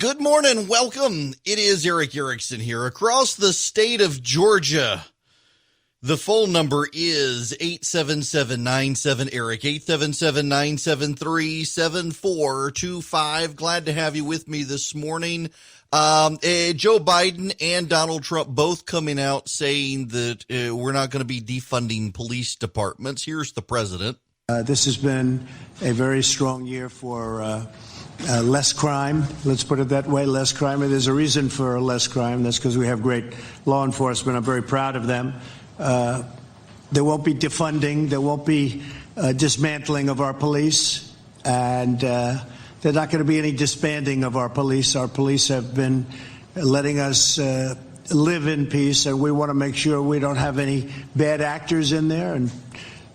Good morning. Welcome. It is Eric Erickson here across the state of Georgia. The phone number is 877-97-ERIC, 877-973-7425. Glad to have you with me this morning. Joe Biden and Donald Trump both coming out saying that we're not going to be defunding police departments. Here's the president. This has been a very strong year for less crime. Let's put it that way, less crime. And there's a reason for less crime. That's because we have great law enforcement. I'm very proud of them. There won't be defunding. There won't be dismantling of our police. And there's not going to be any disbanding of our police. Our police have been letting us live in peace, and we want to make sure we don't have any bad actors in there. And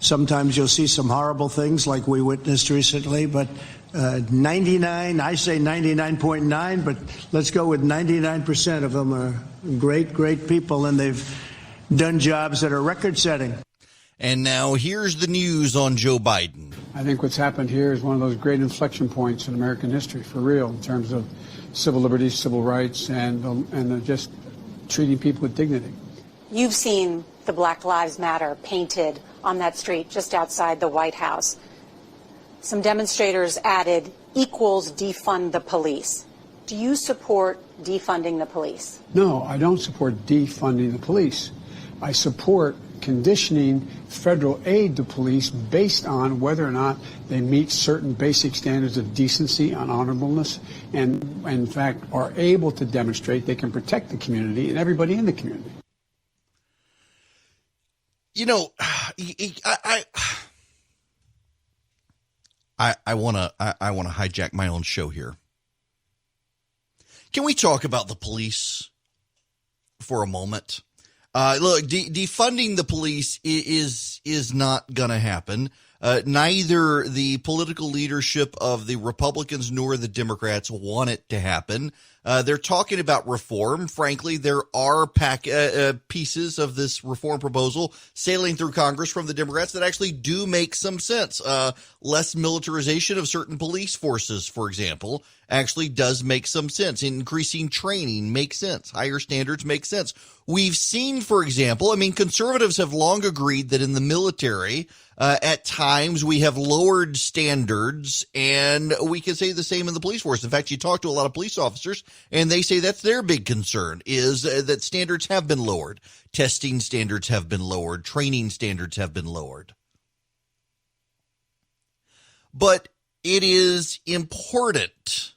sometimes you'll see some horrible things like we witnessed recently, but 99, I say 99.9, but let's go with 99% of them are great, great people, and they've done jobs that are record-setting. And now here's the news on Joe Biden. I think what's happened here is one of those great inflection points in American history, for real, in terms of civil liberties, civil rights, and just treating people with dignity. You've seen the Black Lives Matter painted on that street just outside the White House. Some demonstrators added equals defund the police. Do you support defunding the police? No, I don't support defunding the police. I support conditioning federal aid to police based on whether or not they meet certain basic standards of decency and honorableness and, in fact, are able to demonstrate they can protect the community and everybody in the community. You know, I want to hijack my own show here. Can we talk about the police for a moment? Look, defunding the police is not going to happen. Neither the political leadership of the Republicans nor the Democrats want it to happen. They're talking about reform. Frankly, there are pieces of this reform proposal sailing through Congress from the Democrats that actually do make some sense. Less militarization of certain police forces, for example, actually does make some sense. Increasing training makes sense. Higher standards make sense. We've seen, for example, conservatives have long agreed that in the military, at times we have lowered standards, and we can say the same in the police force. In fact, you talk to a lot of police officers, and they say that's their big concern, is that standards have been lowered. Testing standards have been lowered. Training standards have been lowered. But it is important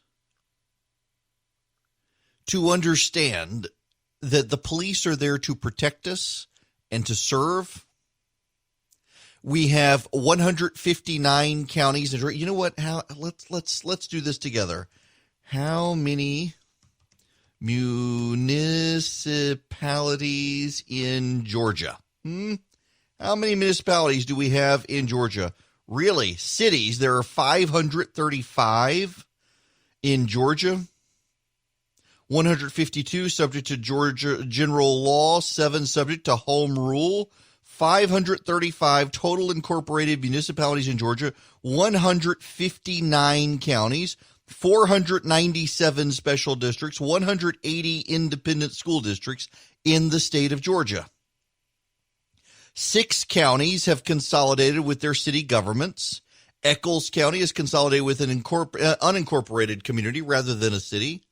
to understand that the police are there to protect us and to serve. We have 159 counties. You know what? Let's do this together. How many municipalities in Georgia? How many municipalities do we have in Georgia? Really, cities, there are 535 in Georgia. 152 subject to Georgia general law, 7 subject to home rule, 535 total incorporated municipalities in Georgia, 159 counties, 497 special districts, 180 independent school districts in the state of Georgia. 6 counties have consolidated with their city governments. Eccles County is consolidated with an unincorporated community rather than a city.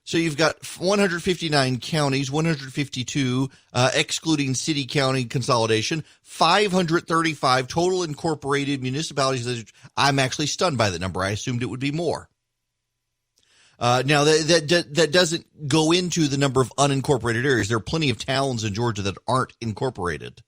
So you've got 159 counties, 152 excluding city county consolidation, 535 total incorporated municipalities. I'm actually stunned by that number. I assumed it would be more. Now, that doesn't go into the number of unincorporated areas. There are plenty of towns in Georgia that aren't incorporated,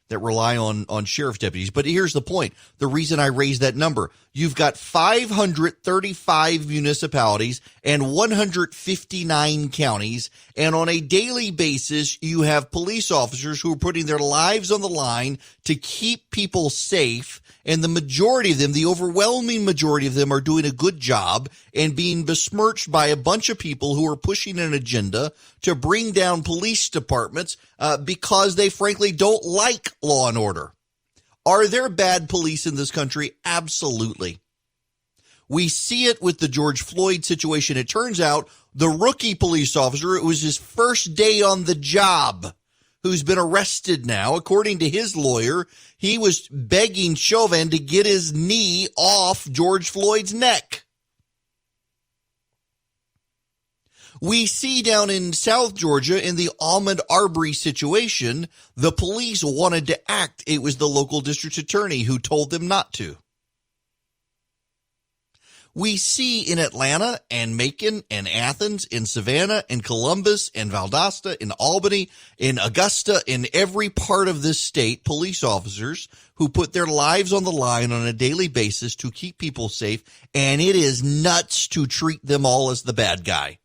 that rely on sheriff's deputies. But here's the point. The reason I raised that number, you've got 535 municipalities and 159 counties. And on a daily basis, you have police officers who are putting their lives on the line to keep people safe. And the majority of them, the overwhelming majority of them, are doing a good job and being besmirched by a bunch of people who are pushing an agenda to bring down police departments because they frankly don't like law and order. Are there bad police in this country? Absolutely. We see it with the George Floyd situation. It turns out the rookie police officer, it was his first day on the job, who's been arrested now. According to his lawyer, he was begging Chauvin to get his knee off George Floyd's neck. We see down in South Georgia in the Ahmaud Arbery situation, the police wanted to act. It was the local district attorney who told them not to. We see in Atlanta and Macon and Athens, in Savannah and Columbus and Valdosta, in Albany, in Augusta, in every part of this state, police officers who put their lives on the line on a daily basis to keep people safe, and it is nuts to treat them all as the bad guy.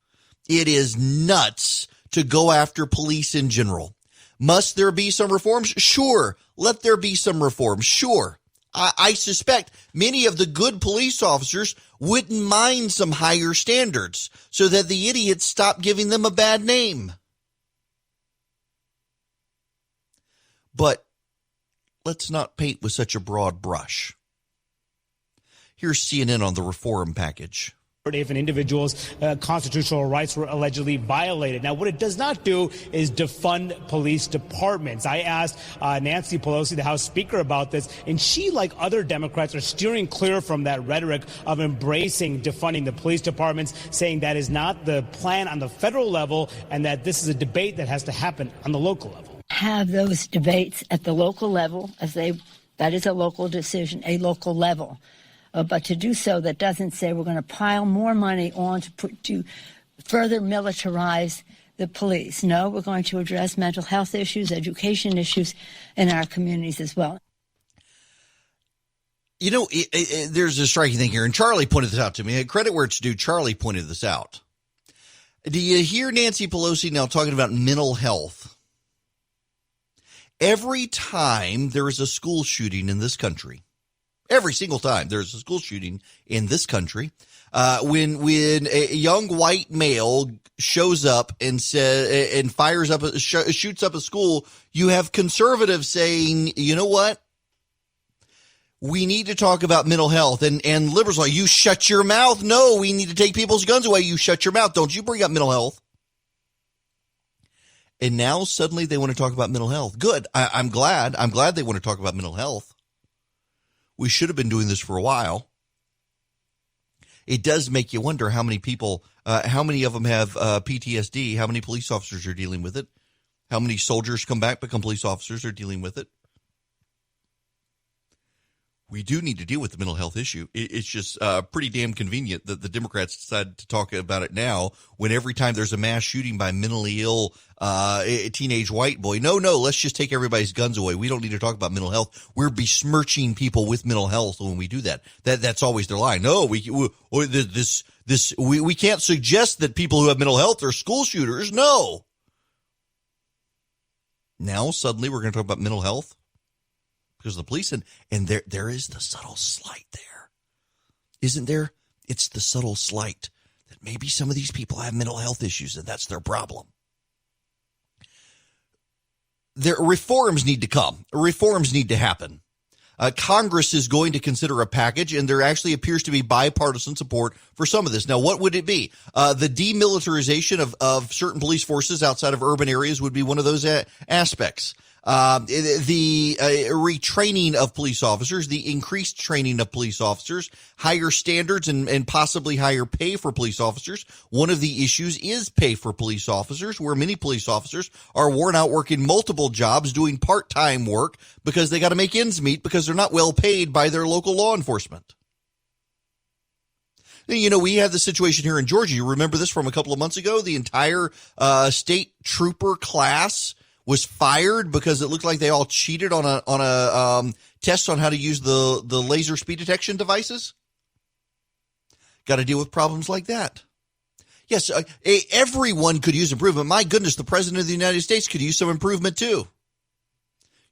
It is nuts to go after police in general. Must there be some reforms? Sure. Let there be some reforms. Sure. I suspect many of the good police officers wouldn't mind some higher standards so that the idiots stop giving them a bad name. But let's not paint with such a broad brush. Here's CNN on the reform package. If an individual's constitutional rights were allegedly violated. Now, what it does not do is defund police departments. I asked Nancy Pelosi, the House Speaker, about this, and she, like other Democrats, are steering clear from that rhetoric of embracing defunding the police departments, saying that is not the plan on the federal level and that this is a debate that has to happen on the local level. Have those debates at the local level, that is a local decision, a local level. But to do so, that doesn't say we're going to pile more money on to further militarize the police. No, we're going to address mental health issues, education issues in our communities as well. You know, there's a striking thing here, and Charlie pointed this out to me. Credit where it's due, Charlie pointed this out. Do you hear Nancy Pelosi now talking about mental health? Every time there is a school shooting in this country, every single time there's a school shooting in this country, when a young white male shows up and fires up, shoots up a school, you have conservatives saying, you know what? We need to talk about mental health, and liberals are like, you shut your mouth. No, we need to take people's guns away. You shut your mouth. Don't you bring up mental health. And now suddenly they want to talk about mental health. Good. I'm glad they want to talk about mental health. We should have been doing this for a while. It does make you wonder how many people, how many of them have PTSD, how many police officers are dealing with it, how many soldiers come back, become police officers, are dealing with it. We do need to deal with the mental health issue. It's just pretty damn convenient that the Democrats decided to talk about it now when every time there's a mass shooting by mentally ill teenage white boy. No, let's just take everybody's guns away. We don't need to talk about mental health. We're besmirching people with mental health when we do that. That's always their line. No, we can't suggest that people who have mental health are school shooters. No. Now suddenly we're going to talk about mental health. Because of the police, and there is the subtle slight there. Isn't there? It's the subtle slight that maybe some of these people have mental health issues, and that's their problem. Reforms need to come. Reforms need to happen. Congress is going to consider a package, and there actually appears to be bipartisan support for some of this. Now, what would it be? The demilitarization of certain police forces outside of urban areas would be one of those aspects. The retraining of police officers, the increased training of police officers, higher standards and possibly higher pay for police officers. One of the issues is pay for police officers, where many police officers are worn out working multiple jobs, doing part-time work because they got to make ends meet because they're not well paid by their local law enforcement. You know, we had the situation here in Georgia. You remember this from a couple of months ago? The entire state trooper class was fired because it looked like they all cheated on a test on how to use the laser speed detection devices. Got to deal with problems like that. Yes, everyone could use improvement. My goodness, the President of the United States could use some improvement too.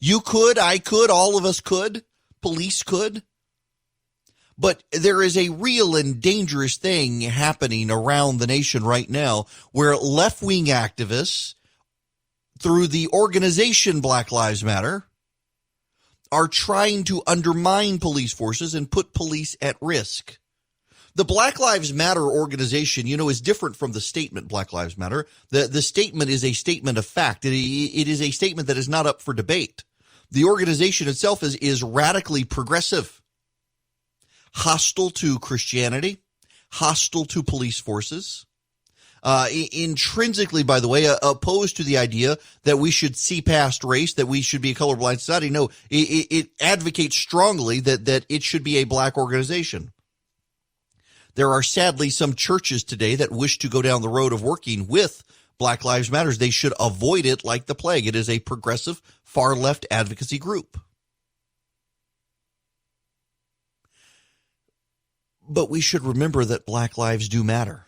You could, I could, all of us could, police could. But there is a real and dangerous thing happening around the nation right now where left-wing activists, through the organization Black Lives Matter, are trying to undermine police forces and put police at risk. The Black Lives Matter organization, is different from the statement Black Lives Matter. The statement is a statement of fact. It is a statement that is not up for debate. The organization itself is radically progressive, hostile to Christianity, hostile to police forces, intrinsically, by the way, opposed to the idea that we should see past race, that we should be a colorblind society. No, it advocates strongly that it should be a black organization. There are sadly some churches today that wish to go down the road of working with Black Lives Matter. They should avoid it like the plague. It is a progressive, far-left advocacy group. But we should remember that black lives do matter.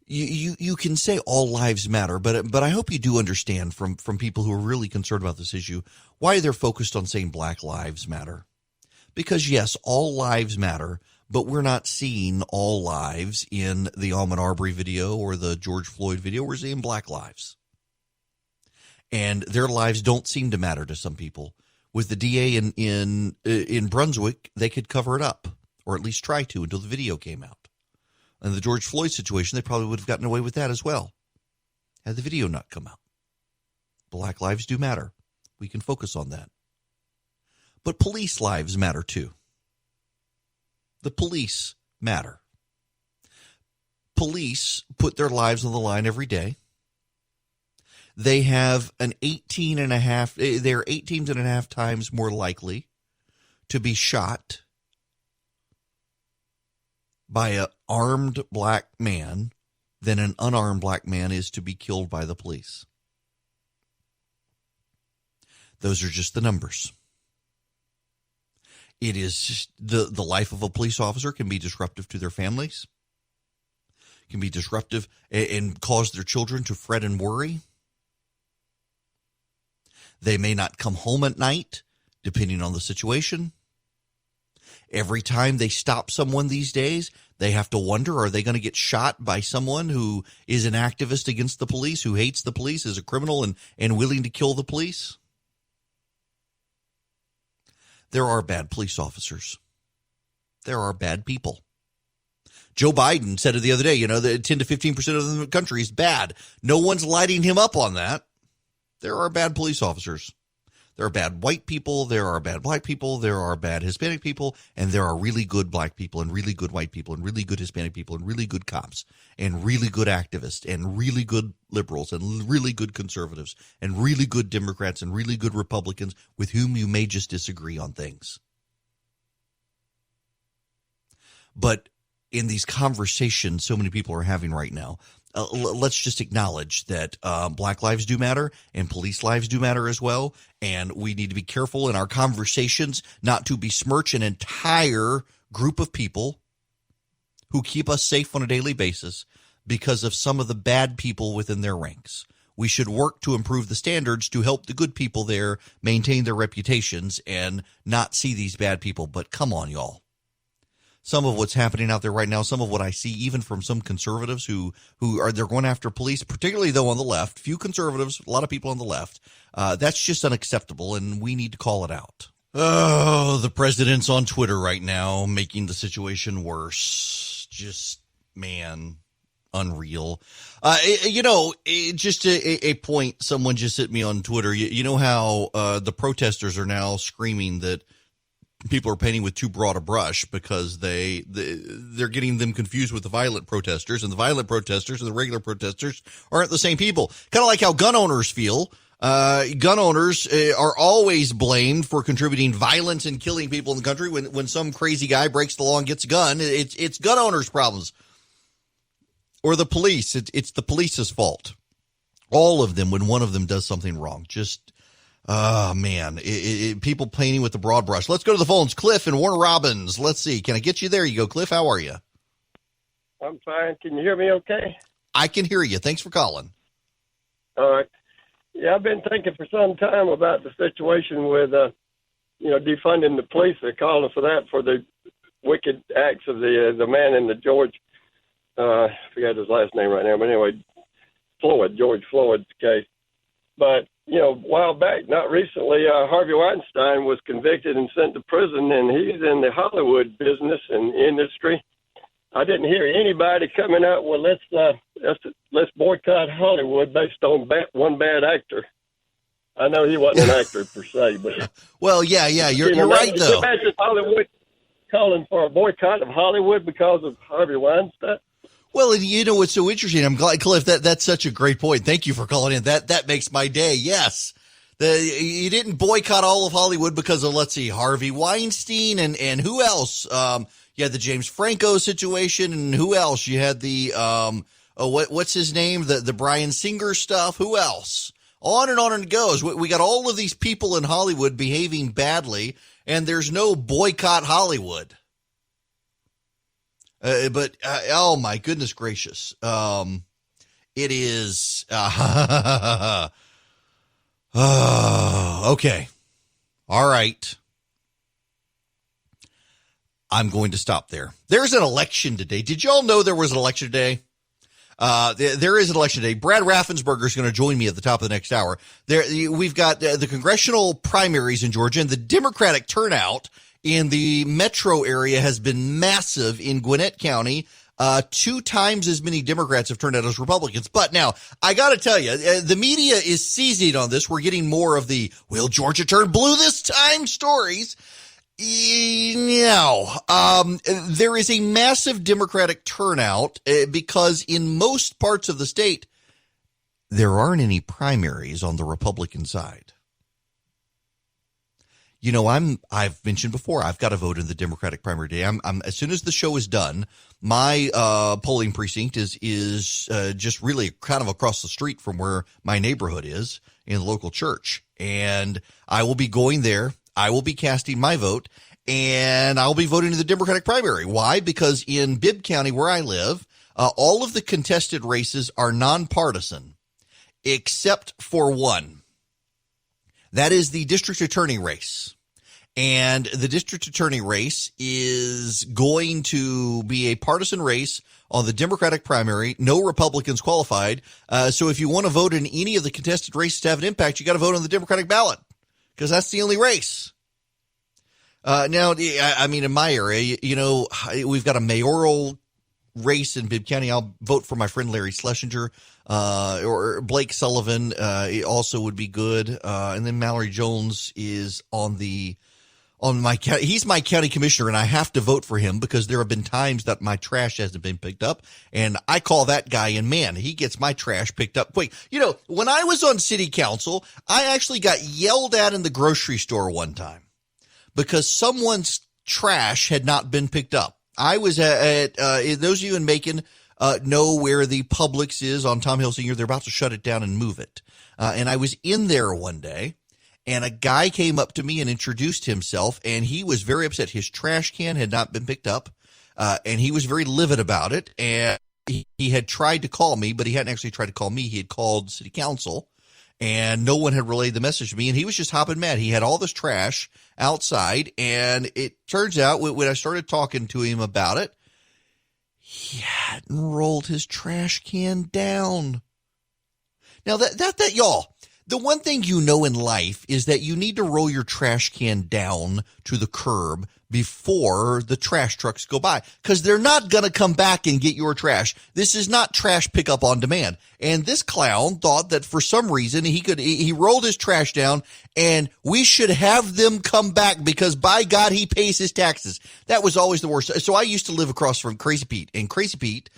You can say all lives matter, but I hope you do understand from people who are really concerned about this issue why they're focused on saying black lives matter. Because yes, all lives matter, but we're not seeing all lives in the Ahmaud Arbery video or the George Floyd video. We're seeing black lives. And their lives don't seem to matter to some people. With the DA in Brunswick, they could cover it up, or at least try to, until the video came out. And the George Floyd situation, they probably would have gotten away with that as well, had the video not come out. Black lives do matter. We can focus on that. But police lives matter too. The police matter. Police put their lives on the line every day. They have they're 18.5 times more likely to be shot by an armed black man than an unarmed black man is to be killed by the police. Those are just the numbers. It is just the life of a police officer can be disruptive to their families, can be disruptive and cause their children to fret and worry. They may not come home at night, depending on the situation. Every time they stop someone these days, they have to wonder, are they going to get shot by someone who is an activist against the police, who hates the police, is a criminal and willing to kill the police? There are bad police officers. There are bad people. Joe Biden said it the other day, that 10 to 15% of the country is bad. No one's lighting him up on that. There are bad police officers. There are bad white people. There are bad black people. There are bad Hispanic people. And there are really good black people and really good white people and really good Hispanic people and really good cops and really good activists and really good liberals and really good conservatives and really good Democrats and really good Republicans with whom you may just disagree on things. But in these conversations so many people are having right now, let's just acknowledge that black lives do matter and police lives do matter as well. And we need to be careful in our conversations not to besmirch an entire group of people who keep us safe on a daily basis because of some of the bad people within their ranks. We should work to improve the standards to help the good people there maintain their reputations and not see these bad people. But come on, y'all. Some of what's happening out there right now, some of what I see even from some conservatives who they're going after police, particularly though on the left, few conservatives, a lot of people on the left, that's just unacceptable and we need to call it out. Oh, the president's on Twitter right now making the situation worse. Just, man, unreal. Just a point, someone just hit me on Twitter. You know how the protesters are now screaming that people are painting with too broad a brush because they're getting them confused with the violent protesters, and the violent protesters and the regular protesters aren't the same people. Kind of like how gun owners feel. Gun owners are always blamed for contributing violence and killing people in the country. When some crazy guy breaks the law and gets a gun, it's gun owners' problems. Or the police. It's the police's fault. All of them when one of them does something wrong. Just oh, man, people painting with the broad brush. Let's go to the phones. Cliff and Warner Robins. Let's see. Can I get you? There you go, Cliff. How are you? I'm fine. Can you hear me okay? I can hear you. Thanks for calling. All right. Yeah, I've been thinking for some time about the situation with, defunding the police. They're calling for that for the wicked acts of the man in the George, I forgot his last name right now, but anyway, George Floyd's case. But a while back, not recently, Harvey Weinstein was convicted and sent to prison, and he's in the Hollywood business and industry. I didn't hear anybody coming out, well, let's boycott Hollywood based on one bad actor. I know he wasn't an actor per se, but well, yeah, you're right though. Imagine Hollywood calling for a boycott of Hollywood because of Harvey Weinstein. Well, and you know what's so interesting? I'm glad, Cliff, that's such a great point. Thank you for calling in. That makes my day. Yes. You didn't boycott all of Hollywood because of, let's see, Harvey Weinstein and who else? You had the James Franco situation, and who else? You had the, what's his name? The Bryan Singer stuff. Who else? On and it goes. We got all of these people in Hollywood behaving badly, and there's no boycott Hollywood. But oh my goodness gracious. It is, okay. All right. I'm going to stop there. There's an election today. Did y'all know there was an election today? There is an election today. Brad Raffensperger is going to join me at the top of the next hour. We've got the congressional primaries in Georgia, and the Democratic turnout in the metro area has been massive in Gwinnett County. 2 times as many Democrats have turned out as Republicans. But now, I got to tell you, the media is seizing on this. We're getting more of the, will Georgia turn blue this time stories. No, there is a massive Democratic turnout because in most parts of the state, there aren't any primaries on the Republican side. You know, I've mentioned before, I've got to vote in the Democratic primary day. I'm as soon as the show is done, my polling precinct is just really kind of across the street from where my neighborhood is in the local church. And I will be going there. I will be casting my vote, and I'll be voting in the Democratic primary. Why? Because in Bibb County, where I live, all of the contested races are nonpartisan, except for one. That is the district attorney race. And the district attorney race is going to be a partisan race on the Democratic primary. No Republicans qualified. So if you want to vote in any of the contested races to have an impact, you got to vote on the Democratic ballot, because that's the only race. Now, I mean, in my area, you know, we've got a mayoral race in Bibb County. I'll vote for my friend Larry Schlesinger, or Blake Sullivan. Also would be good. And then Mallory Jones is on my county. He's my county commissioner, and I have to vote for him because there have been times that my trash hasn't been picked up, and I call that guy, and man, he gets my trash picked up quick. You know, when I was on city council, I actually got yelled at in the grocery store one time because someone's trash had not been picked up. I was at those of you in Macon know where the Publix is on Tom Hill Sr. They're about to shut it down and move it. And I was in there one day, and a guy came up to me and introduced himself, and he was very upset. His trash can had not been picked up, and he was very livid about it. And he had tried to call me, but he hadn't actually tried to call me. He had called city council, and no one had relayed the message to me, and he was just hopping mad. He had all this trash outside, and it turns out when I started talking to him about it, he hadn't rolled his trash can down. Now, that y'all, the one thing you know in life is that you need to roll your trash can down to the curb before the trash trucks go by, because they're not going to come back and get your trash. This is not trash pickup on demand. And this clown thought that for some reason he rolled his trash down, and we should have them come back because by God, he pays his taxes. That was always the worst. So I used to live across from Crazy Pete, and Crazy Pete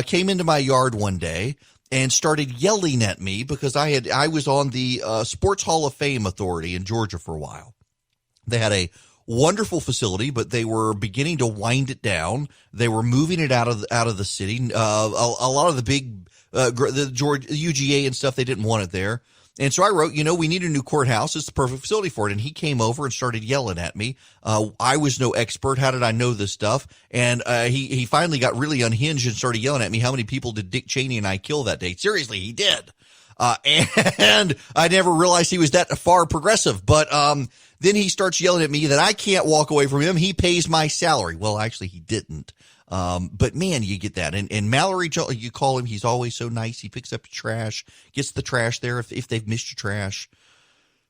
came into my yard one day and started yelling at me because I was on the Sports Hall of Fame Authority in Georgia for a while. They had a wonderful facility, but they were beginning to wind it down. They were moving it out of the city. A lot of the big the Georgia UGA and stuff, they didn't want it there. And so I wrote, we need a new courthouse. It's the perfect facility for it. And he came over and started yelling at me. I was no expert. How did I know this stuff? And he finally got really unhinged and started yelling at me. How many people did Dick Cheney and I kill that day? Seriously, he did. And I never realized he was that far progressive. But then he starts yelling at me that I can't walk away from him. He pays my salary. Well, actually, he didn't. But man, you get that. And Mallory, you call him, he's always so nice. He picks up your trash, gets the trash there if they've missed your trash.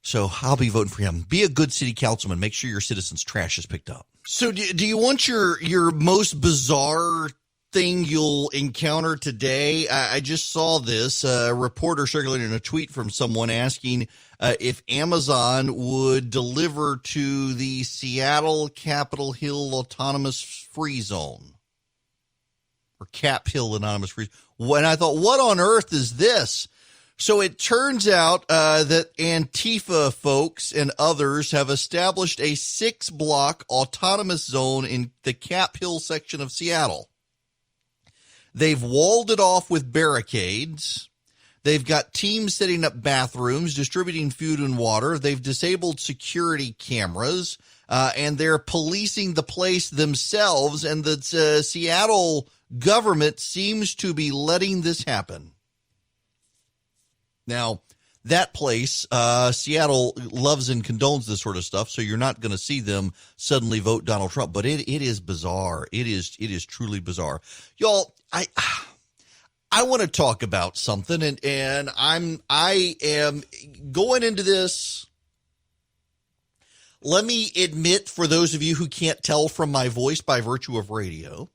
So I'll be voting for him. Be a good city councilman. Make sure your citizens' trash is picked up. So do you want your most bizarre thing you'll encounter today? I just saw this reporter circulating a tweet from someone asking if Amazon would deliver to the Seattle Capitol Hill Autonomous Free Zone, or Cap Hill Autonomous Free Zone. And I thought, what on earth is this? So it turns out that Antifa folks and others have established a 6-block autonomous zone in the Cap Hill section of Seattle. They've walled it off with barricades. They've got teams setting up bathrooms, distributing food and water. They've disabled security cameras, and they're policing the place themselves. And the Seattle government seems to be letting this happen. Now, that place, Seattle loves and condones this sort of stuff, so you're not going to see them suddenly vote Donald Trump. But it is bizarre. It is truly bizarre. Y'all, I want to talk about something, and I am going into this. Let me admit, for those of you who can't tell from my voice by virtue of radio,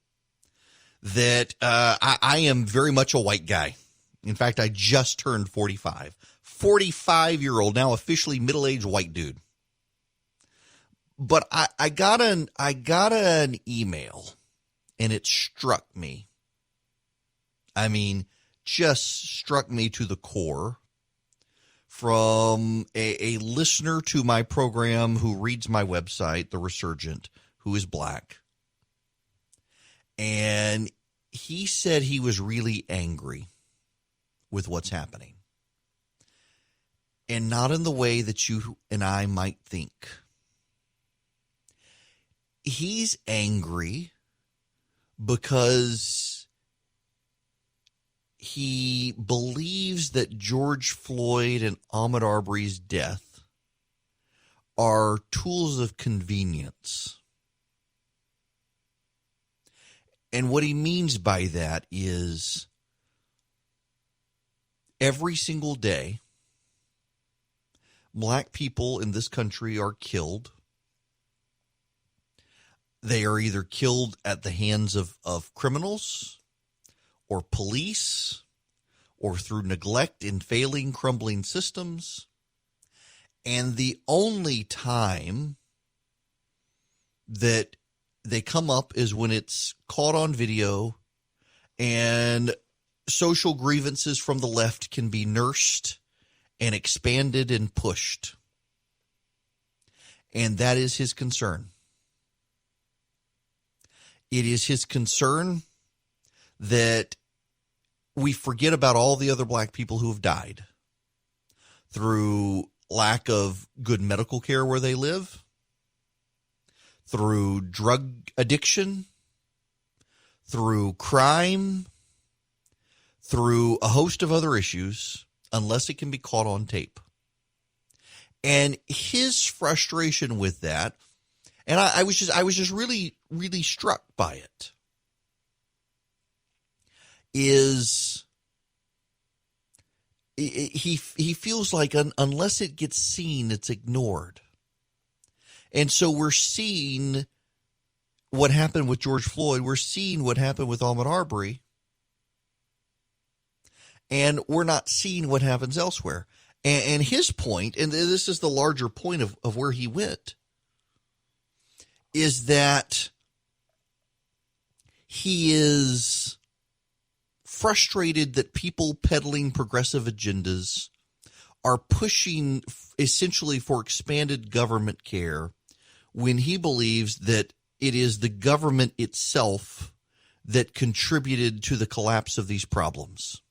that I am very much a white guy. In fact, I just turned 45. 45-year-old, now officially middle-aged white dude. But I got an email, and it struck me. I mean, just struck me to the core, from a listener to my program who reads my website, The Resurgent, who is black. And he said he was really angry with what's happening. And not in the way that you and I might think. He's angry because he believes that George Floyd and Ahmaud Arbery's death are tools of convenience. And what he means by that is every single day, black people in this country are killed. They are either killed at the hands of criminals or police or through neglect in failing, crumbling systems. And the only time that they come up is when it's caught on video and social grievances from the left can be nursed and expanded and pushed. And that is his concern. It is his concern that we forget about all the other black people who have died through lack of good medical care where they live, through drug addiction, through crime, through a host of other issues, unless it can be caught on tape. And his frustration with that, and I was just really, really struck by it, is he feels like unless it gets seen, it's ignored. And so we're seeing what happened with George Floyd. We're seeing what happened with Ahmaud Arbery. And we're not seeing what happens elsewhere. And his point, and this is the larger point of where he went, is that he is frustrated that people peddling progressive agendas are pushing essentially for expanded government care when he believes that it is the government itself that contributed to the collapse of these problems.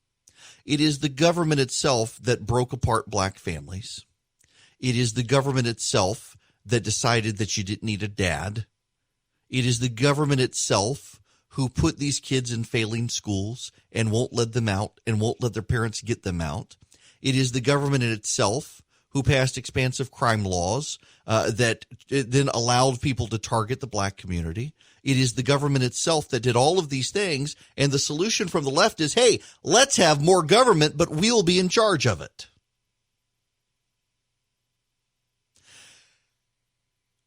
It is the government itself that broke apart black families. It is the government itself that decided that you didn't need a dad. It is the government itself who put these kids in failing schools and won't let them out and won't let their parents get them out. It is the government in itself who passed expansive crime laws that then allowed people to target the black community. It is the government itself that did all of these things. And the solution from the left is, hey, let's have more government, but we'll be in charge of it.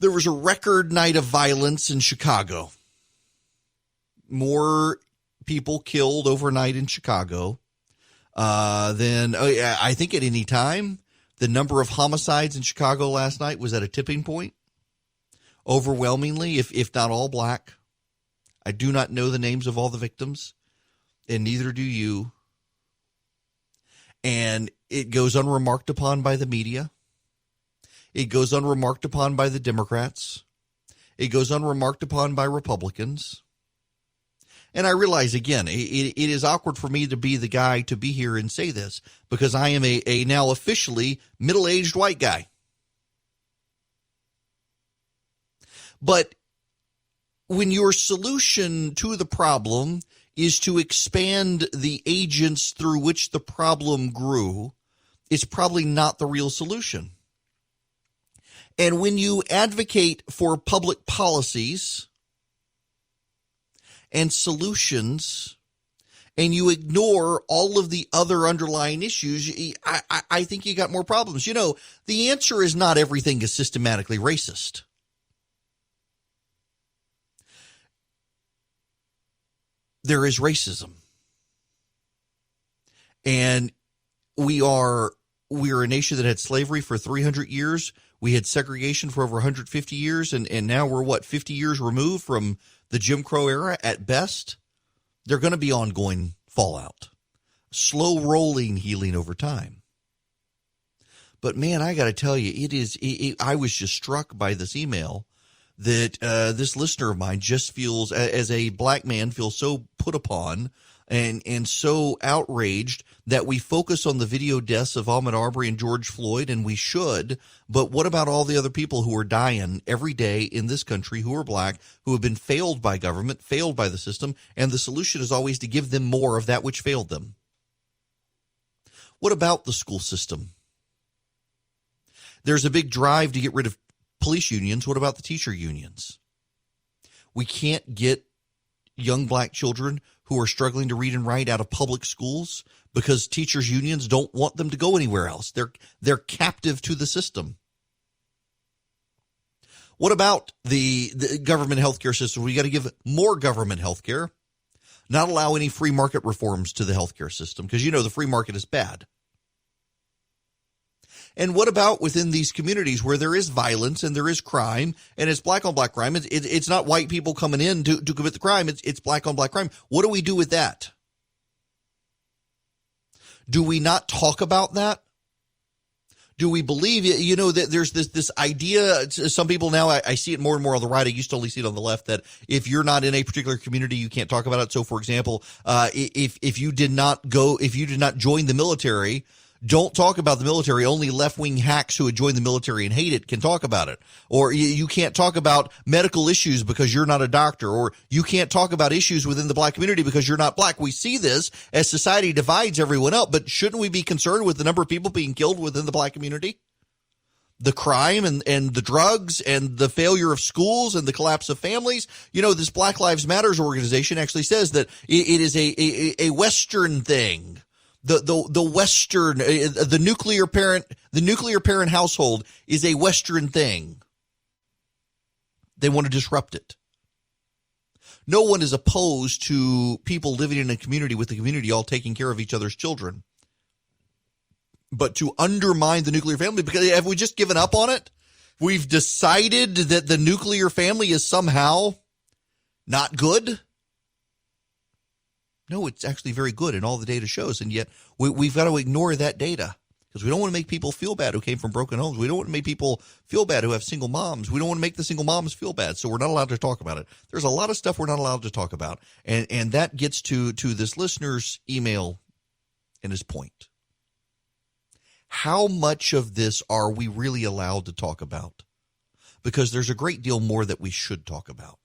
There was a record night of violence in Chicago. More people killed overnight in Chicago than I think at any time. The number of homicides in Chicago last night was at a tipping point. Overwhelmingly, if not all black. I do not know the names of all the victims, and neither do you. And it goes unremarked upon by the media. It goes unremarked upon by the Democrats. It goes unremarked upon by Republicans. And I realize, again, it is awkward for me to be the guy to be here and say this because I am a now officially middle-aged white guy. But when your solution to the problem is to expand the agents through which the problem grew, it's probably not the real solution. And when you advocate for public policies and solutions, and you ignore all of the other underlying issues, I think you got more problems. You know, the answer is not everything is systematically racist. There is racism. And we're a nation that had slavery for 300 years. We had segregation for over 150 years, and now we're, 50 years removed from the Jim Crow era at best? They're going to be ongoing fallout. Slow rolling healing over time. But, man, I got to tell you, I was just struck by this email that this listener of mine just feels, as a black man, feels so put upon and so outraged that we focus on the video deaths of Ahmaud Arbery and George Floyd, and we should. But what about all the other people who are dying every day in this country who are black, who have been failed by government, failed by the system, and the solution is always to give them more of that which failed them? What about the school system? There's a big drive to get rid of police unions. What about the teacher unions? We can't get young black children who are struggling to read and write out of public schools because teachers' unions don't want them to go anywhere else. They're captive to the system. What about the government healthcare system? We got to give more government healthcare, not allow any free market reforms to the healthcare system because, you know, the free market is bad. And what about within these communities where there is violence and there is crime and it's black on black crime? It's not white people coming in to commit the crime. It's black on black crime. What do we do with that? Do we not talk about that? Do we believe, you know, that there's this idea, some people now, I see it more and more on the right. I used to only see it on the left, that if you're not in a particular community, you can't talk about it. So, for example, if you did not join the military, don't talk about the military. Only left-wing hacks who had joined the military and hate it can talk about it. Or you can't talk about medical issues because you're not a doctor. Or you can't talk about issues within the black community because you're not black. We see this as society divides everyone up. But shouldn't we be concerned with the number of people being killed within the black community? The crime and the drugs and the failure of schools and the collapse of families. You know, this Black Lives Matters organization actually says that it is a Western thing. The Western, the nuclear parent household is a Western thing. They want to disrupt it. No one is opposed to people living in a community with the community all taking care of each other's children. But to undermine the nuclear family, because have we just given up on it? We've decided that the nuclear family is somehow not good. No, it's actually very good, and all the data shows, and yet we've got to ignore that data because we don't want to make people feel bad who came from broken homes. We don't want to make people feel bad who have single moms. We don't want to make the single moms feel bad, so we're not allowed to talk about it. There's a lot of stuff we're not allowed to talk about, and that gets to this listener's email and his point. How much of this are we really allowed to talk about? Because there's a great deal more that we should talk about.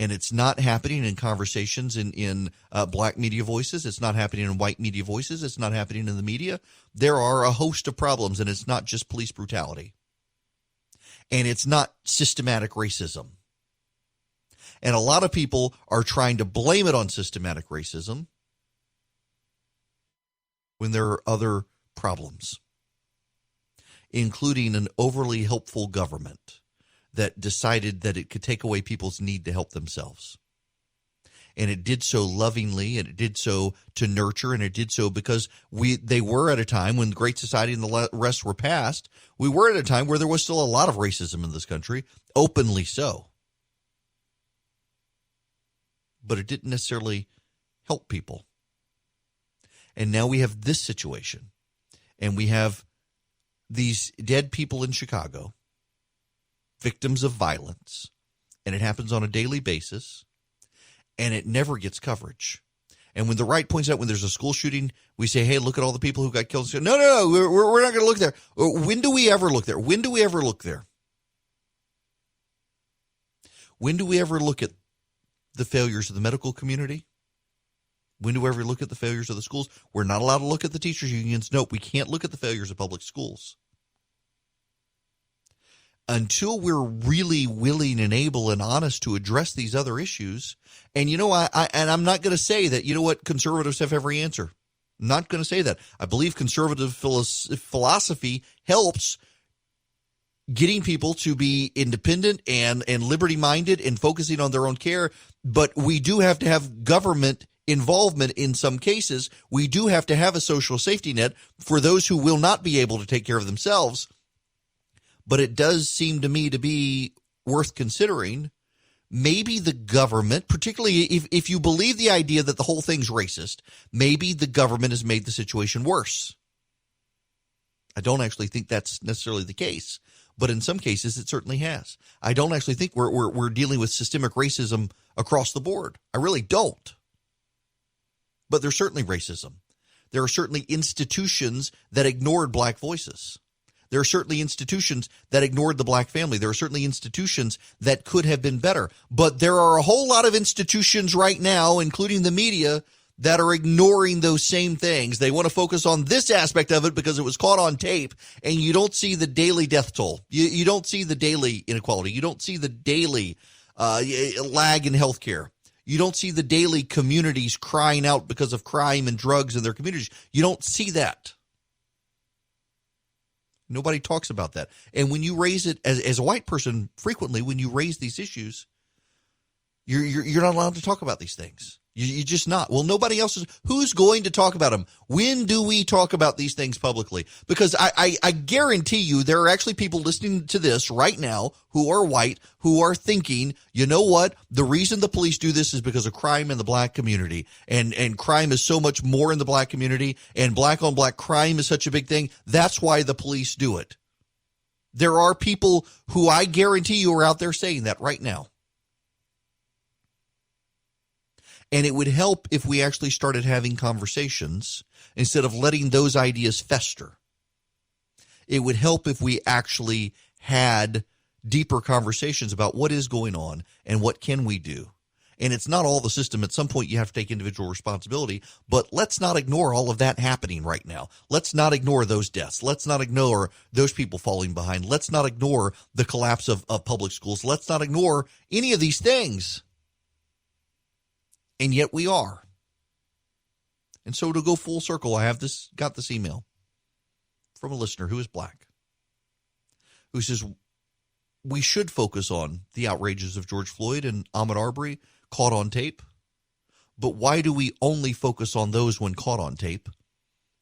And it's not happening in conversations in black media voices. It's not happening in white media voices. It's not happening in the media. There are a host of problems, and it's not just police brutality. And it's not systematic racism. And a lot of people are trying to blame it on systematic racism when there are other problems, including an overly helpful government that decided that it could take away people's need to help themselves. And it did so lovingly, and it did so to nurture, and it did so because they were at a time when the Great Society and the rest were passed. We were at a time where there was still a lot of racism in this country, openly so. But it didn't necessarily help people. And now we have this situation, and we have these dead people in Chicago, victims of violence, and it happens on a daily basis. And it never gets coverage. And when the right points out when there's a school shooting, we say, hey, look at all the people who got killed. No, we're not going to look there. When do we ever look there? When do we ever look there? When do we ever look at the failures of the medical community? When do we ever look at the failures of the schools? We're not allowed to look at the teachers' unions. Nope, we can't look at the failures of public schools. Until we're really willing and able and honest to address these other issues. And, I'm not going to say that, conservatives have every answer. I'm not going to say that. I believe conservative philosophy helps getting people to be independent and liberty-minded and focusing on their own care. But we do have to have government involvement in some cases. We do have to have a social safety net for those who will not be able to take care of themselves. But it does seem to me to be worth considering. Maybe the government, particularly if you believe the idea that the whole thing's racist, maybe the government has made the situation worse. I don't actually think that's necessarily the case, but in some cases it certainly has. I don't actually think we're dealing with systemic racism across the board. I really don't. But there's certainly racism. There are certainly institutions that ignored black voices. There are certainly institutions that ignored the black family. There are certainly institutions that could have been better. But there are a whole lot of institutions right now, including the media, that are ignoring those same things. They want to focus on this aspect of it because it was caught on tape, and you don't see the daily death toll. You don't see the daily inequality. You don't see the daily lag in healthcare. You don't see the daily communities crying out because of crime and drugs in their communities. You don't see that. Nobody talks about that. And when you raise it as a white person, frequently when you raise these issues, you're not allowed to talk about these things. You're just not. Well, nobody else is. Who's going to talk about them? When do we talk about these things publicly? Because I guarantee you there are actually people listening to this right now who are white, who are thinking, you know what? The reason the police do this is because of crime in the black community. And crime is so much more in the black community. And black on black crime is such a big thing. That's why the police do it. There are people who I guarantee you are out there saying that right now. And it would help if we actually started having conversations instead of letting those ideas fester. It would help if we actually had deeper conversations about what is going on and what can we do. And it's not all the system. At some point, you have to take individual responsibility. But let's not ignore all of that happening right now. Let's not ignore those deaths. Let's not ignore those people falling behind. Let's not ignore the collapse of public schools. Let's not ignore any of these things. And yet we are. And so to go full circle, I have got this email from a listener who is black, who says, we should focus on the outrages of George Floyd and Ahmaud Arbery caught on tape. But why do we only focus on those when caught on tape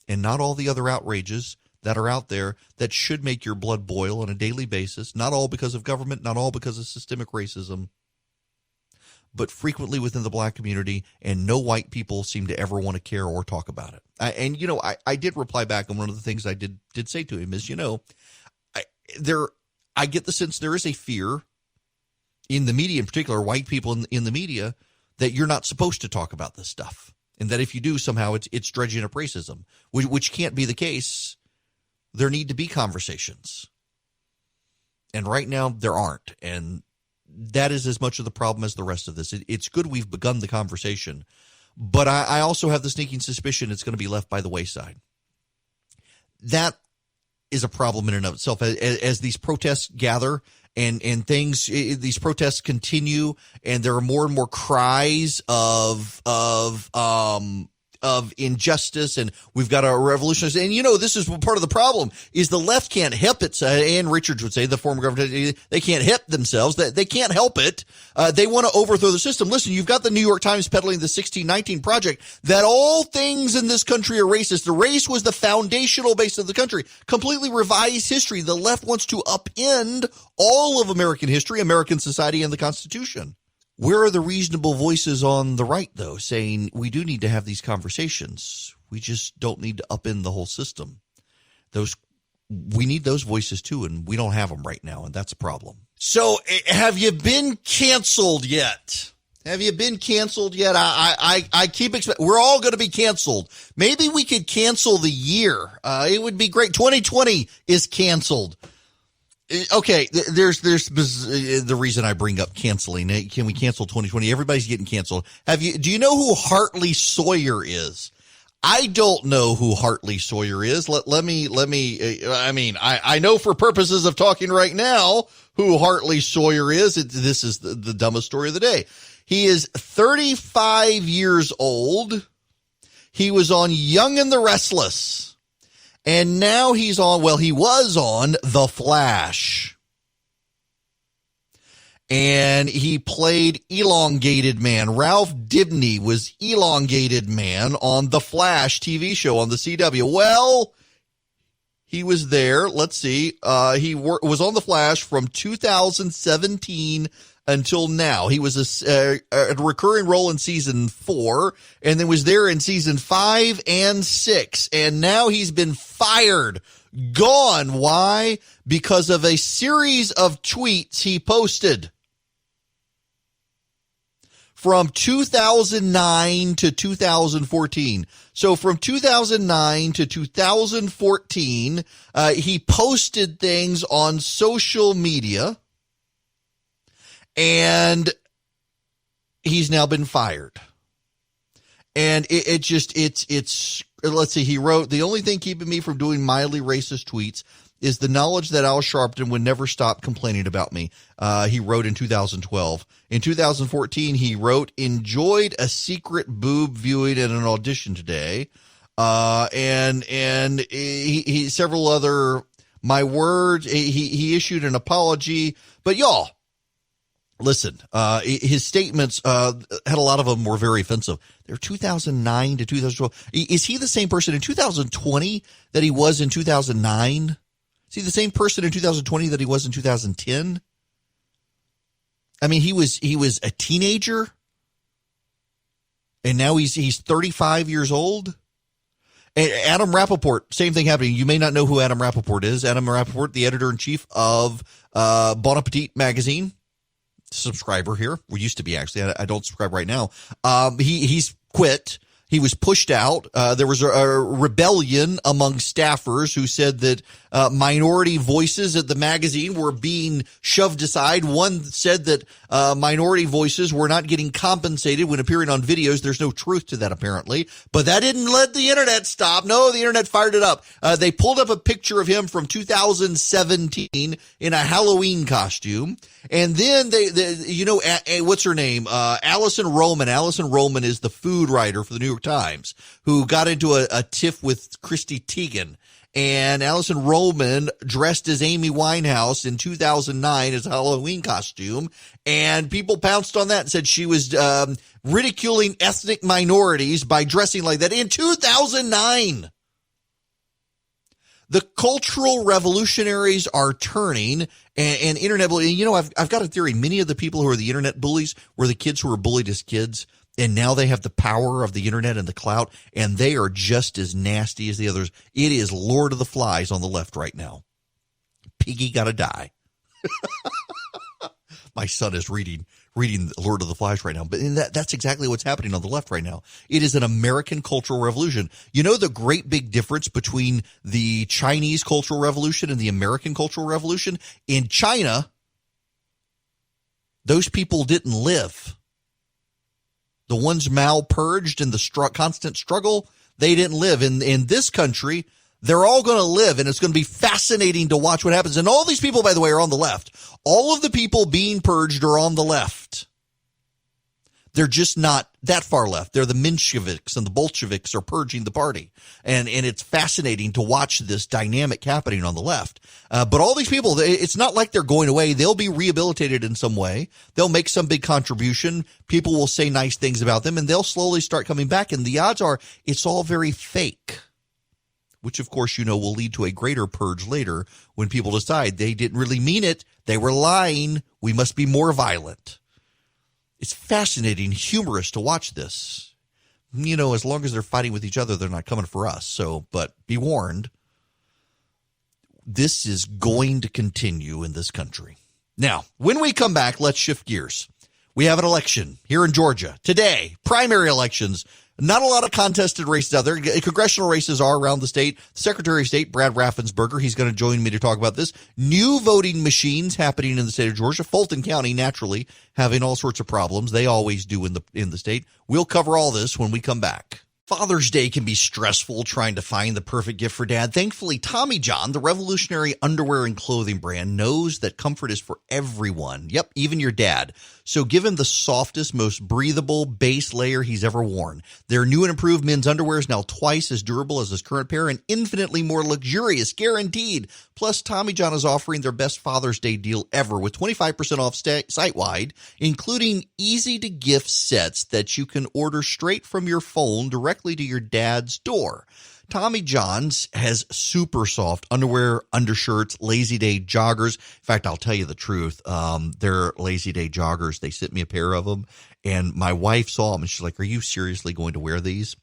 and not all the other outrages that are out there that should make your blood boil on a daily basis? Not all because of government, not all because of systemic racism, but frequently within the black community, and no white people seem to ever want to care or talk about it. I did reply back, and one of the things I did say to him is, I get the sense there is a fear in the media, in particular, white people in the media, that you're not supposed to talk about this stuff, and that if you do, somehow it's dredging up racism, which can't be the case. There need to be conversations, and right now there aren't, and that is as much of the problem as the rest of this. It's good we've begun the conversation, but I also have the sneaking suspicion it's going to be left by the wayside. That is a problem in and of itself. As these protests gather and these protests continue, and there are more and more cries of of injustice, and we've got a revolution. And this is part of the problem is the left can't help it. Ann Richards would say, the former governor, they can't help themselves. They can't help it. They want to overthrow the system. Listen, you've got the New York Times peddling the 1619 Project, that all things in this country are racist. The race was the foundational base of the country. Completely revised history. The left wants to upend all of American history, American society, and the Constitution. Where are the reasonable voices on the right, though, saying we do need to have these conversations? We just don't need to upend the whole system. We need those voices, too, and we don't have them right now, and that's a problem. So have you been canceled yet? Have you been canceled yet? I keep expecting we're all going to be canceled. Maybe we could cancel the year. It would be great. 2020 is canceled. Okay, there's the reason I bring up canceling. Can we cancel 2020? Everybody's getting canceled. Do you know who Hartley Sawyer is? I don't know who Hartley Sawyer is. I know for purposes of talking right now who Hartley Sawyer is. This is the dumbest story of the day. He is 35 years old. He was on Young and the Restless. And now he was on The Flash. And he played Elongated Man. Ralph Dibny was Elongated Man on The Flash TV show on the CW. Well, he was there. Let's see. He was on The Flash from 2017 until now. He was a recurring role in season 4, and then was there in season 5 and 6. And now he's been fired, gone. Why? Because of a series of tweets he posted from 2009 to 2014. So from 2009 to 2014, he posted things on social media, and he's now been fired. And let's see, he wrote, "The only thing keeping me from doing mildly racist tweets is the knowledge that Al Sharpton would never stop complaining about me." He wrote in 2012. In 2014, he wrote, "Enjoyed a secret boob viewing at an audition today." And he several other, my words, he issued an apology. But y'all, listen, his statements, had a lot of them were very offensive. They're 2009 to 2012. Is he the same person in 2020 that he was in 2009? Is he the same person in 2020 that he was in 2010? I mean, he was a teenager, and now he's 35 years old. And Adam Rapoport, same thing happening. You may not know who Adam Rapoport is. Adam Rapoport, the editor-in-chief of Bon Appetit magazine. Subscriber here. We used to be, actually. I don't subscribe right now. He's quit. He was pushed out. There was a rebellion among staffers who said that minority voices at the magazine were being shoved aside. One said that minority voices were not getting compensated when appearing on videos. There's no truth to that, apparently. But that didn't let the internet stop. No, the internet fired it up. They pulled up a picture of him from 2017 in a Halloween costume. And then what's her name? Allison Roman. Allison Roman is the food writer for the New York Times, who got into a tiff with Christy Teigen. And Allison Roman dressed as Amy Winehouse in 2009 as a Halloween costume. And people pounced on that and said she was ridiculing ethnic minorities by dressing like that in 2009. The cultural revolutionaries are turning, and internet bullying. I've got a theory. Many of the people who are the internet bullies were the kids who were bullied as kids, and now they have the power of the internet and the clout, and they are just as nasty as the others. It is Lord of the Flies on the left right now. Piggy gotta die. My son is reading Lord of the Flies right now. But that's exactly what's happening on the left right now. It is an American cultural revolution. You know the great big difference between the Chinese cultural revolution and the American cultural revolution? In China, those people didn't live. The ones Mao purged in the constant struggle, they didn't live. In this country, they're all going to live, and it's going to be fascinating to watch what happens. And all these people, by the way, are on the left. All of the people being purged are on the left. They're just not that far left. They're the Mensheviks, and the Bolsheviks are purging the party. And it's fascinating to watch this dynamic happening on the left. But all these people, it's not like they're going away. They'll be rehabilitated in some way. They'll make some big contribution. People will say nice things about them, and they'll slowly start coming back. And the odds are it's all very fake, which, of course, will lead to a greater purge later when people decide they didn't really mean it. They were lying. We must be more violent. It's fascinating, humorous to watch this. As long as they're fighting with each other, they're not coming for us. But be warned, this is going to continue in this country. Now, when we come back, let's shift gears. We have an election here in Georgia today, primary elections. Not a lot of contested races out there. Congressional races are around the state. Secretary of State Brad Raffensperger, he's going to join me to talk about this. New voting machines happening in the state of Georgia. Fulton County, naturally, having all sorts of problems. They always do in the state. We'll cover all this when we come back. Father's Day can be stressful trying to find the perfect gift for dad. Thankfully, Tommy John, the revolutionary underwear and clothing brand, knows that comfort is for everyone. Yep, even your dad. So give him the softest, most breathable base layer he's ever worn. Their new and improved men's underwear is now twice as durable as his current pair and infinitely more luxurious, guaranteed. Plus, Tommy John is offering their best Father's Day deal ever with 25% off site-wide, including easy-to-gift sets that you can order straight from your phone directly to your dad's door. Tommy John's has super soft underwear, undershirts, Lazy Day joggers. In fact, I'll tell you the truth. They're Lazy Day joggers. They sent me a pair of them, and my wife saw them, and she's like, "Are you seriously going to wear these?"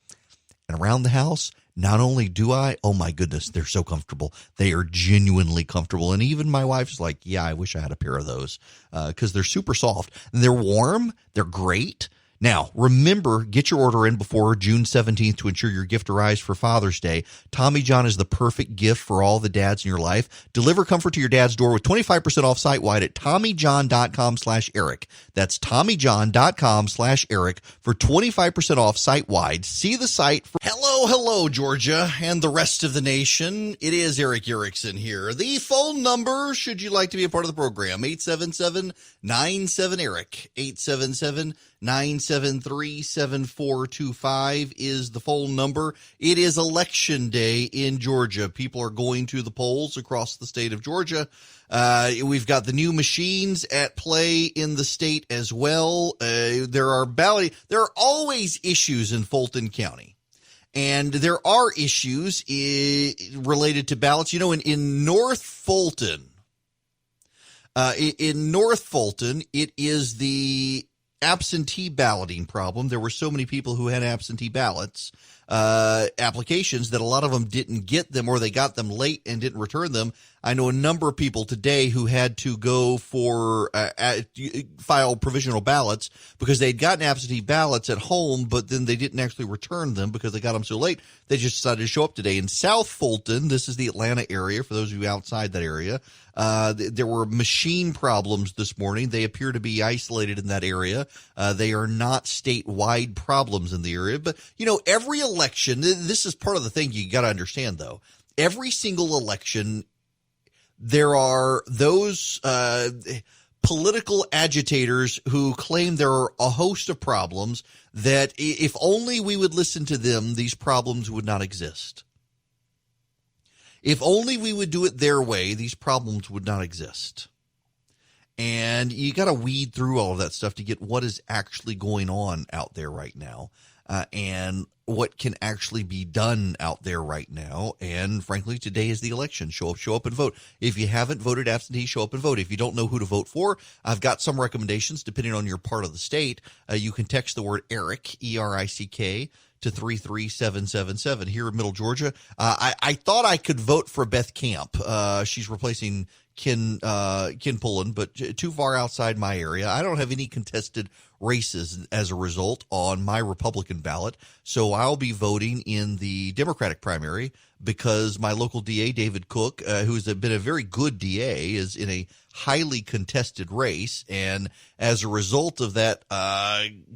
And around the house, not only do I, oh my goodness, they're so comfortable. They are genuinely comfortable. And even my wife's like, "Yeah, I wish I had a pair of those," because they're super soft. And they're warm. They're great. Now, remember, get your order in before June 17th to ensure your gift arrives for Father's Day. Tommy John is the perfect gift for all the dads in your life. Deliver comfort to your dad's door with 25% off site-wide at TommyJohn.com/Eric. That's TommyJohn.com/Eric for 25% off site-wide. See the site for... Hello, Georgia, and the rest of the nation. It is Eric Erickson here. The phone number, should you like to be a part of the program, 877-97-ERIC, 877-973-7425 is the phone number. It is election day in Georgia. People are going to the polls across the state of Georgia. We've got the new machines at play in the state as well. There are always issues in Fulton County. And there are issues related to ballots. In North Fulton, it is the absentee balloting problem. There were so many people who had absentee ballots applications that a lot of them didn't get them, or they got them late and didn't return them. I know a number of people today who had to go for file provisional ballots because they'd gotten absentee ballots at home, but then they didn't actually return them because they got them so late. They just decided to show up today. In South Fulton, this is the Atlanta area, for those of you outside that area, there were machine problems this morning. They appear to be isolated in that area. They are not statewide problems in the area. But, every election, this is part of the thing you got to understand, though. Every single election, there are those political agitators who claim there are a host of problems that if only we would listen to them, these problems would not exist. If only we would do it their way, these problems would not exist. And you got to weed through all of that stuff to get what is actually going on out there right now, and what can actually be done out there right now. And frankly, today is the election. Show up and vote. If you haven't voted absentee, show up and vote. If you don't know who to vote for, I've got some recommendations depending on your part of the state. You can text the word ERIC, E-R-I-C-K, to 33777 here in Middle Georgia. I thought I could vote for Beth Camp. She's replacing Ken Pullen, but too far outside my area. I don't have any contested races as a result on my Republican ballot, so I'll be voting in the Democratic primary, because my local DA, David Cook, who's been a very good DA, is in a highly contested race. And as a result of that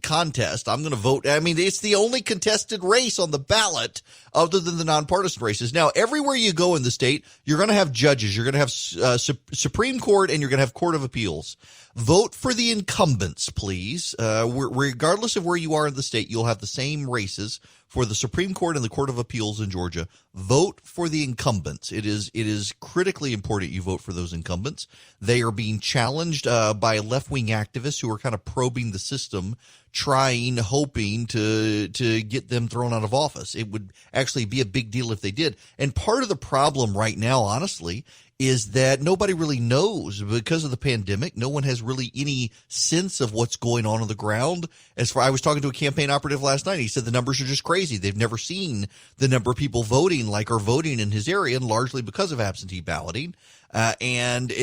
contest, I'm going to vote. I mean, it's the only contested race on the ballot other than the nonpartisan races. Now, everywhere you go in the state, you're going to have judges. You're going to have Supreme Court, and you're going to have Court of Appeals. Vote for the incumbents, please. Regardless of where you are in the state, you'll have the same races for the Supreme Court and the Court of Appeals in Georgia. Vote for the incumbents. It is critically important you vote for those incumbents. They are being challenged by left-wing activists who are kind of probing the system, hoping to get them thrown out of office. It would actually be a big deal if they did. And part of the problem right now, honestly, is that nobody really knows because of the pandemic. No one has really any sense of what's going on the ground. I was talking to a campaign operative last night. He said the numbers are just crazy. They've never seen the number of people voting like are voting in his area, and largely because of absentee balloting. And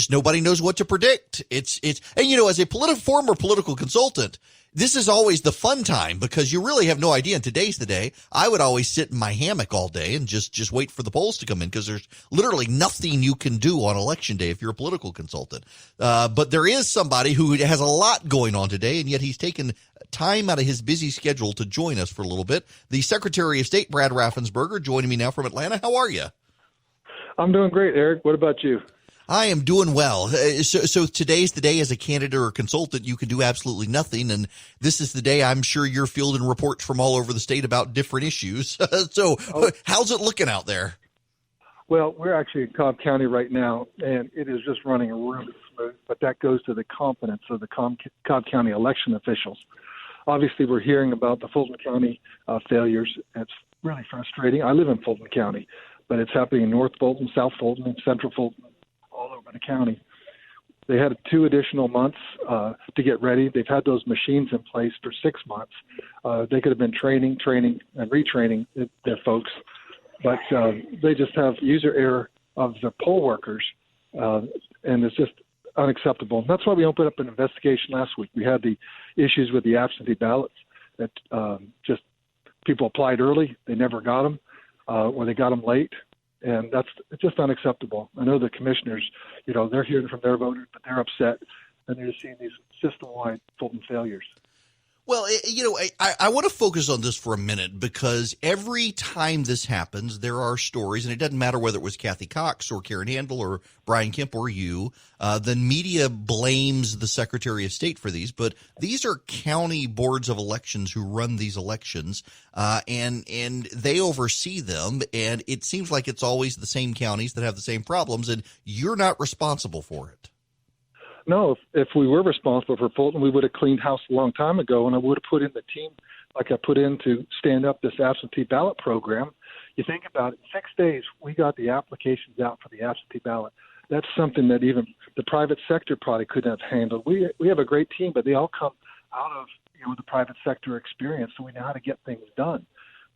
nobody knows what to predict. And as a former political consultant, this is always the fun time because you really have no idea. And today's the day. I would always sit in my hammock all day and just wait for the polls to come in because there's literally nothing you can do on election day if you're a political consultant. But there is somebody who has a lot going on today, and yet he's taken time out of his busy schedule to join us for a little bit. The Secretary of State, Brad Raffensperger, joining me now from Atlanta. How are you? I'm doing great, Eric. What about you? I am doing well. So today's the day as a candidate or consultant, you can do absolutely nothing. And this is the day I'm sure you're fielding reports from all over the state about different issues. How's it looking out there? Well, we're actually in Cobb County right now, and it is just running really smooth. But that goes to the competence of the Cobb County election officials. Obviously, we're hearing about the Fulton County failures. It's really frustrating. I live in Fulton County, but it's happening in North Fulton, South Fulton, and Central Fulton, all over the county. They had 2 additional months to get ready. They've had those machines in place for 6 months. They could have been training, and retraining their folks, but they just have user error of the poll workers, and it's just unacceptable. And that's why we opened up an investigation last week. We had the issues with the absentee ballots that just people applied early, they never got them, or they got them late. And that's just unacceptable. I know the commissioners, they're hearing from their voters, but they're upset, and they're seeing these system-wide Fulton failures. Well, I want to focus on this for a minute because every time this happens, there are stories, and it doesn't matter whether it was Kathy Cox or Karen Handel or Brian Kemp or you, the media blames the Secretary of State for these, but these are county boards of elections who run these elections, and they oversee them, and it seems like it's always the same counties that have the same problems, and you're not responsible for it. No, if we were responsible for Fulton, we would have cleaned house a long time ago, and I would have put in the team like I put in to stand up this absentee ballot program. You think about it, in 6 days, we got the applications out for the absentee ballot. That's something that even the private sector probably couldn't have handled. We have a great team, but they all come out of the private sector experience, so we know how to get things done.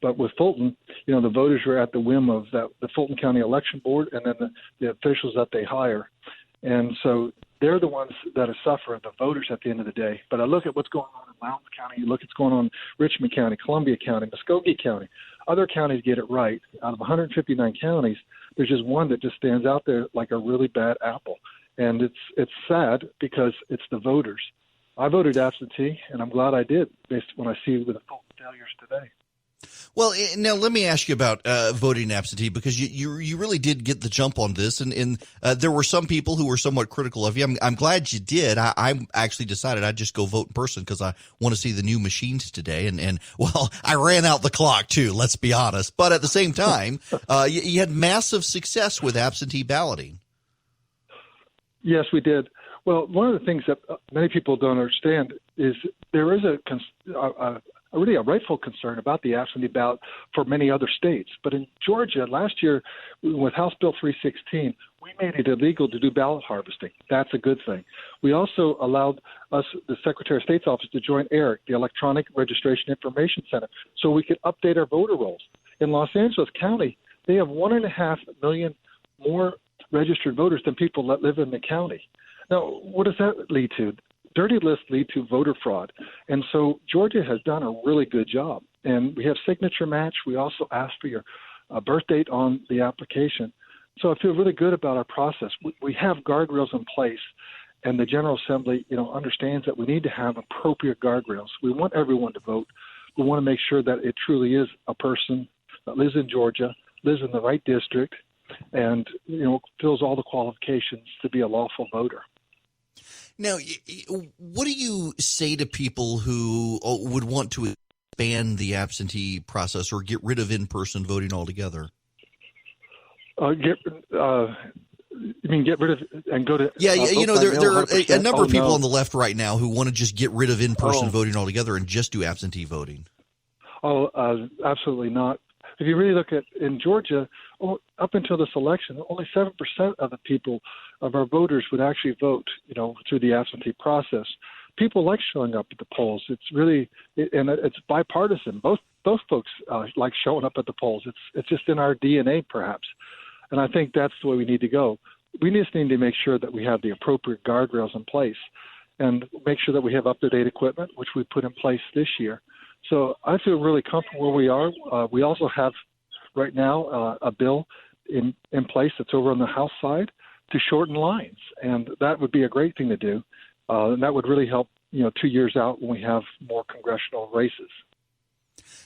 But with Fulton, the voters were at the whim of the Fulton County Election Board and then the officials that they hire. And so they're the ones that are suffering, the voters at the end of the day. But I look at what's going on in Lowndes County, you look at what's going on in Richmond County, Columbia County, Muskogee County. Other counties get it right. Out of 159 counties, there's just one that just stands out there like a really bad apple. And it's sad because it's the voters. I voted absentee, and I'm glad I did, based on what I see with the Fulton failures today. Well, now let me ask you about voting absentee because you really did get the jump on this, and there were some people who were somewhat critical of you. I'm glad you did. I actually decided I'd just go vote in person because I want to see the new machines today, and I ran out the clock too. Let's be honest, but at the same time, you had massive success with absentee balloting. Yes, we did. Well, one of the things that many people don't understand is there is really a rightful concern about the absentee ballot for many other states. But in Georgia, last year, with House Bill 316, we made it illegal to do ballot harvesting. That's a good thing. We also allowed us, the Secretary of State's office, to join ERIC, the Electronic Registration Information Center, so we could update our voter rolls. In Los Angeles County, they have 1.5 million more registered voters than people that live in the county. Now, what does that lead to? Dirty lists lead to voter fraud. And so Georgia has done a really good job. And we have signature match. We also ask for your birth date on the application. So I feel really good about our process. We have guardrails in place, and the General Assembly, understands that we need to have appropriate guardrails. We want everyone to vote. We want to make sure that it truly is a person that lives in Georgia, lives in the right district, and fills all the qualifications to be a lawful voter. Now, what do you say to people who would want to expand the absentee process or get rid of in-person voting altogether? Get rid of and go to there are a number of people on the left right now who want to just get rid of in-person voting altogether and just do absentee voting. Absolutely not. If you really look at in Georgia, up until this election, only 7% of our voters would actually vote, through the absentee process. People like showing up at the polls. It's really, and it's bipartisan. Both folks like showing up at the polls. It's just in our DNA, perhaps. And I think that's the way we need to go. We just need to make sure that we have the appropriate guardrails in place and make sure that we have up-to-date equipment, which we put in place this year. So I feel really comfortable where we are. We also have right now a bill in place that's over on the House side to shorten lines, and that would be a great thing to do. And that would really help, 2 years out when we have more congressional races.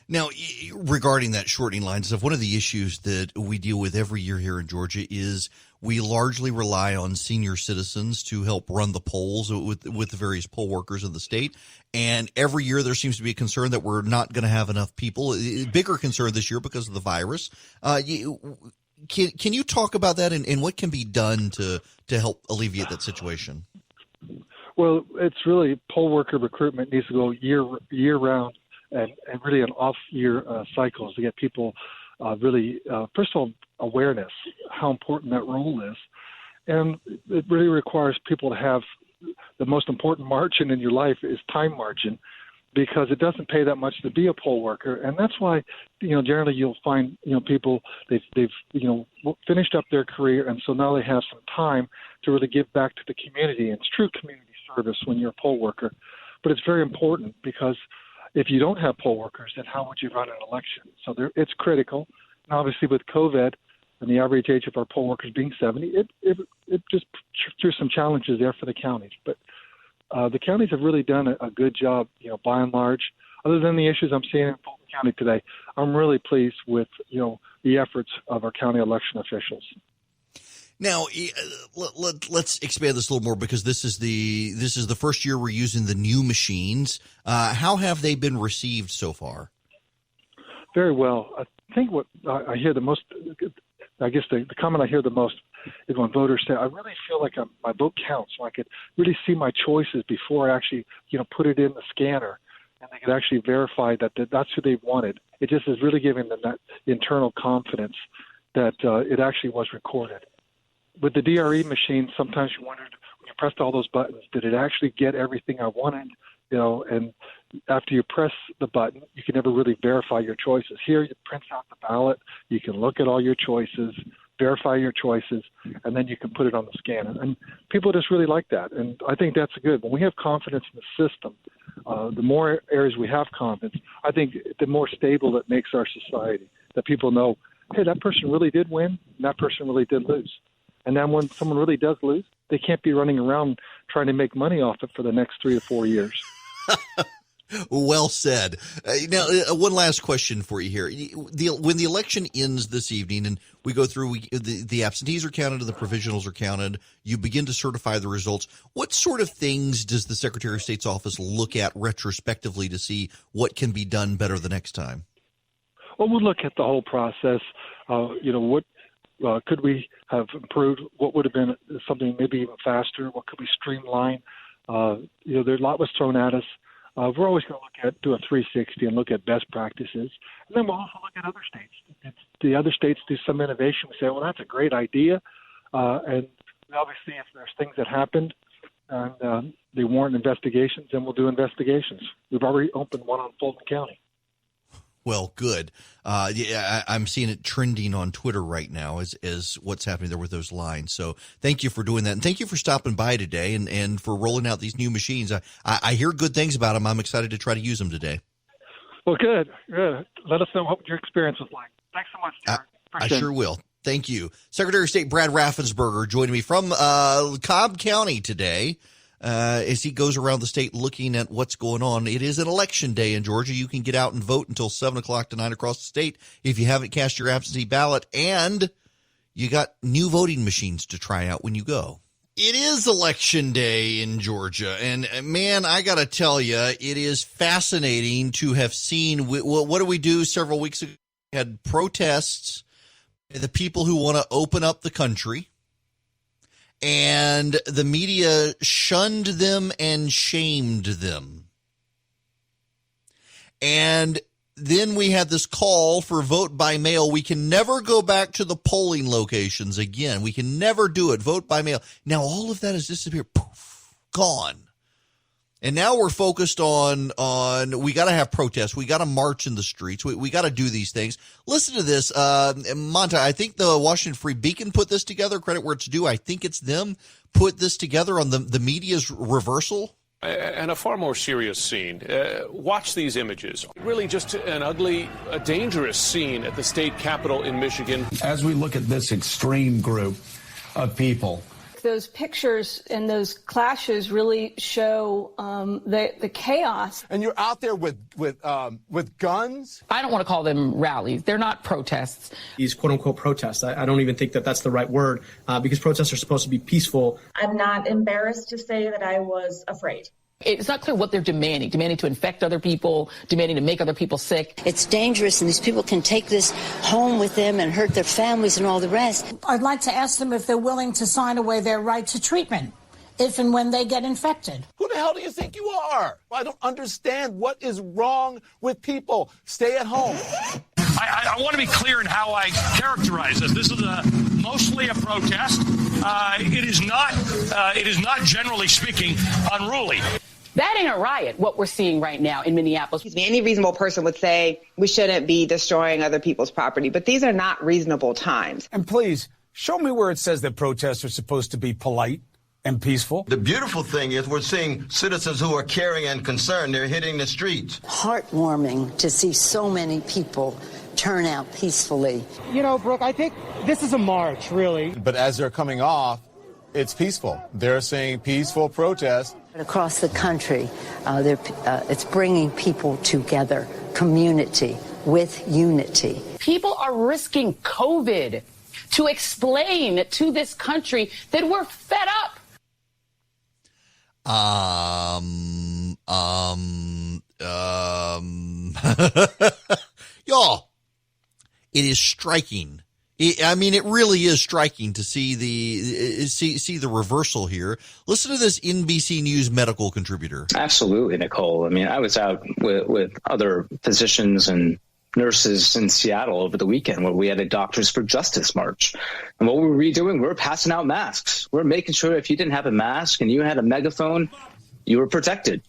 Now, regarding that shortening lines stuff, one of the issues that we deal with every year here in Georgia is we largely rely on senior citizens to help run the polls with the various poll workers in the state. And every year there seems to be a concern that we're not going to have enough people. A bigger concern this year because of the virus. Can you talk about that and what can be done to help alleviate that situation? Well, it's really poll worker recruitment needs to go year round. And really an off-year cycles to get people really, first of all, awareness, how important that role is. And it really requires people to have the most important margin in your life is time margin, because it doesn't pay that much to be a poll worker. And that's why, generally you'll find, people, they've finished up their career, and so now they have some time to really give back to the community. And it's true community service when you're a poll worker. But it's very important because if you don't have poll workers, then how would you run an election? So it's critical. And obviously with COVID and the average age of our poll workers being 70, it just threw some challenges there for the counties. But the counties have really done a good job, by and large. Other than the issues I'm seeing in Fulton County today, I'm really pleased with, the efforts of our county election officials. Now, let's expand this a little more because this is the first year we're using the new machines. How have they been received so far? Very well. I think what I hear the most, I guess the comment I hear the most is when voters say, I really feel like my vote counts, so I could really see my choices before I actually, put it in the scanner, and they could actually verify that that's who they wanted. It just is really giving them that internal confidence that it actually was recorded. With the DRE machine, sometimes you wondered when you pressed all those buttons, did it actually get everything I wanted? And after you press the button, you can never really verify your choices. Here, you print out the ballot, you can look at all your choices, verify your choices, and then you can put it on the scanner. And people just really like that, and I think that's good. When we have confidence in the system, the more areas we have confidence, I think the more stable it makes our society, that people know, hey, that person really did win, and that person really did lose. And then when someone really does lose, they can't be running around trying to make money off it for the next 3 to 4 years. Well said. Now, one last question for you here. When the election ends this evening and we go through, the absentees are counted and the provisionals are counted, you begin to certify the results. What sort of things does the Secretary of State's office look at retrospectively to see what can be done better the next time? Well, we'll look at the whole process. What could we have improved? What would have been something maybe even faster? What could we streamline? There's a lot was thrown at us. We're always going to do a 360 and look at best practices. And then we'll also look at other states. If the other states do some innovation, we say, well, that's a great idea. And obviously, if there's things that happened and they warrant investigations, then we'll do investigations. We've already opened one on Fulton County. Well, good. I'm seeing it trending on Twitter right now as what's happening there with those lines. So thank you for doing that. And thank you for stopping by today and for rolling out these new machines. I hear good things about them. I'm excited to try to use them today. Well, good. Let us know what your experience was like. Thanks so much, Jared. I sure will. Thank you. Secretary of State Brad Raffensperger joining me from Cobb County today as he goes around the state looking at what's going on. It is an election day in Georgia. You can get out and vote until 7 o'clock tonight across the state if you haven't cast your absentee ballot, and you got new voting machines to try out when you go. It is election day in Georgia, and man, I got to tell you, it is fascinating to have seen. What did we do several weeks ago? We had protests, the people who want to open up the country, and the media shunned them and shamed them. And then we had this call for vote by mail. We can never go back to the polling locations again. We can never do it. Vote by mail. Now all of that has disappeared. Poof, gone. And now we're focused on we got to have protests. We got to march in the streets. We got to do these things. Listen to this. Monta, I think the Washington Free Beacon put this together. Credit where it's due. I think it's them put this together on the media's reversal. And a far more serious scene. Watch these images. Really just an ugly, dangerous scene at the state capitol in Michigan. As we look at this extreme group of people, those pictures and those clashes really show the chaos. And you're out there with guns? I don't want to call them rallies. They're not protests. These quote-unquote protests. I don't even think that that's the right word because protests are supposed to be peaceful. I'm not embarrassed to say that I was afraid. It's not clear what they're demanding to infect other people, demanding to make other people sick. It's dangerous, and these people can take this home with them and hurt their families and all the rest. I'd like to ask them if they're willing to sign away their right to treatment if and when they get infected. Who the hell do you think you are? I don't understand what is wrong with people. Stay at home. I want to be clear in how I characterize this. This is mostly a protest. It is not, generally speaking, unruly. That ain't a riot, what we're seeing right now in Minneapolis. Any reasonable person would say we shouldn't be destroying other people's property, but these are not reasonable times. and please show me where it says that protests are supposed to be polite and peaceful. The beautiful thing is we're seeing citizens who are caring and concerned. They're hitting the streets. Heartwarming to see so many people turn out peacefully. You know, Brooke, I think this is a march, really. But as they're coming off, it's peaceful. They're saying peaceful protest. Across the country, it's bringing people together, community with unity. People are risking COVID to explain to this country that we're fed up. Y'all, it is striking. It really is striking to see the reversal here. Listen to this NBC News medical contributor. Absolutely, Nicole. I was out with other physicians and nurses in Seattle over the weekend where we had a Doctors for Justice march. And what were we doing? We were passing out masks. We're making sure if you didn't have a mask and you had a megaphone, you were protected.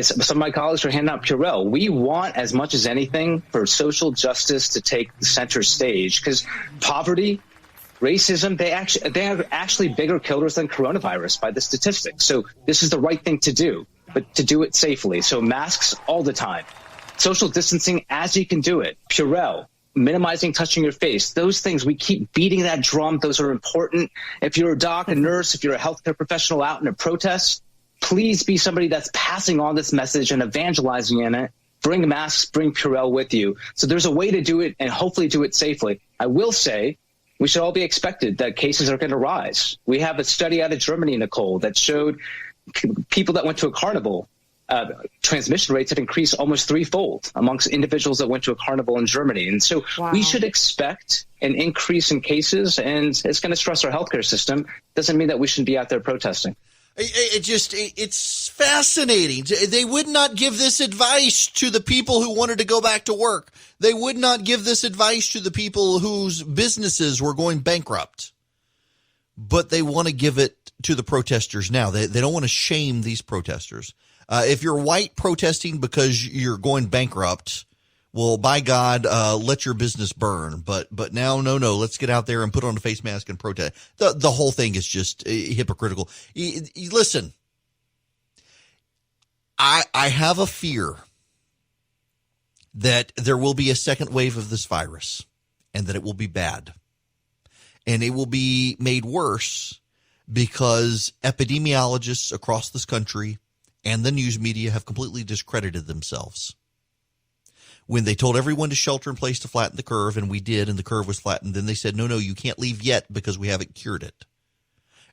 Some of my colleagues were handing out Purell. We want, as much as anything, for social justice to take the center stage because poverty, racism, they have actually bigger killers than coronavirus by the statistics. So this is the right thing to do, but to do it safely. So masks all the time. Social distancing as you can do it. Purell, minimizing touching your face. Those things, we keep beating that drum. Those are important. If you're a doc, a nurse, if you're a healthcare professional out in a protest, please be somebody that's passing on this message and evangelizing in it. Bring masks, bring Purell with you. So there's a way to do it and hopefully do it safely. I will say we should all be expected that cases are going to rise. We have a study out of Germany, Nicole, that showed people that went to a carnival, transmission rates had increased almost threefold amongst individuals that went to a carnival in Germany. And so we should expect an increase in cases, and it's going to stress our healthcare system. Doesn't mean that we shouldn't be out there protesting. It's fascinating. They would not give this advice to the people who wanted to go back to work. They would not give this advice to the people whose businesses were going bankrupt. But they want to give it to the protesters now. They don't want to shame these protesters. If you're white protesting because you're going bankrupt, well, by God, let your business burn. But now, no, let's get out there and put on a face mask and protest. The whole thing is just hypocritical. Listen, I have a fear that there will be a second wave of this virus. and that it will be bad. And it will be made worse because epidemiologists across this country and the news media have completely discredited themselves. When they told everyone to shelter in place to flatten the curve, and we did, and the curve was flattened, then they said, no, you can't leave yet because we haven't cured it.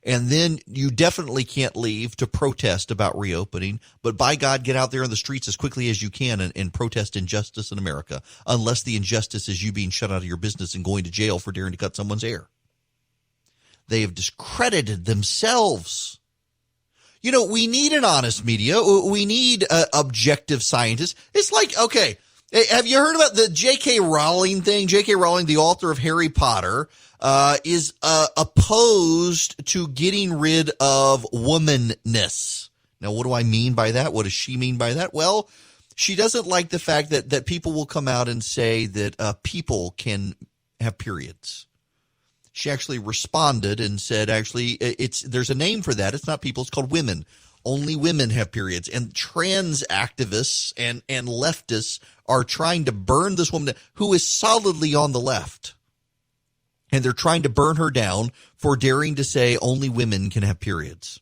And then you definitely can't leave to protest about reopening, but by God, get out there in the streets as quickly as you can and protest injustice in America, unless the injustice is you being shut out of your business and going to jail for daring to cut someone's hair. They have discredited themselves. You know, we need an honest media. We need objective scientists. It's like, okay, have you heard about the J.K. Rowling thing? J.K. Rowling, the author of Harry Potter, is opposed to getting rid of womanness. Now, what do I mean by that? What does she mean by that? Well, she doesn't like the fact that people will come out and say that people can have periods. She actually responded and said, actually, there's a name for that. It's not people. It's called women. Only women have periods. And trans activists and leftists are trying to burn this woman who is solidly on the left. And they're trying to burn her down for daring to say only women can have periods.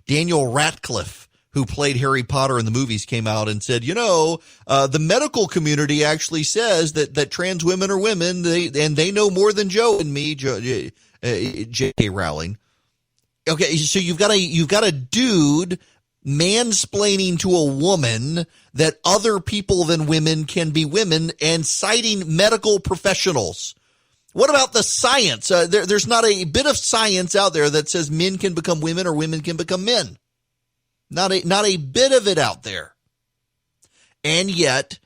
Daniel Radcliffe, who played Harry Potter in the movies, came out and said, the medical community actually says that trans women are women, and they know more than Joe and me, J.K. Rowling. Okay, so you've got a dude mansplaining to a woman that other people than women can be women and citing medical professionals. What about the science? There's not a bit of science out there that says men can become women or women can become men. Not a bit of it out there. And yet,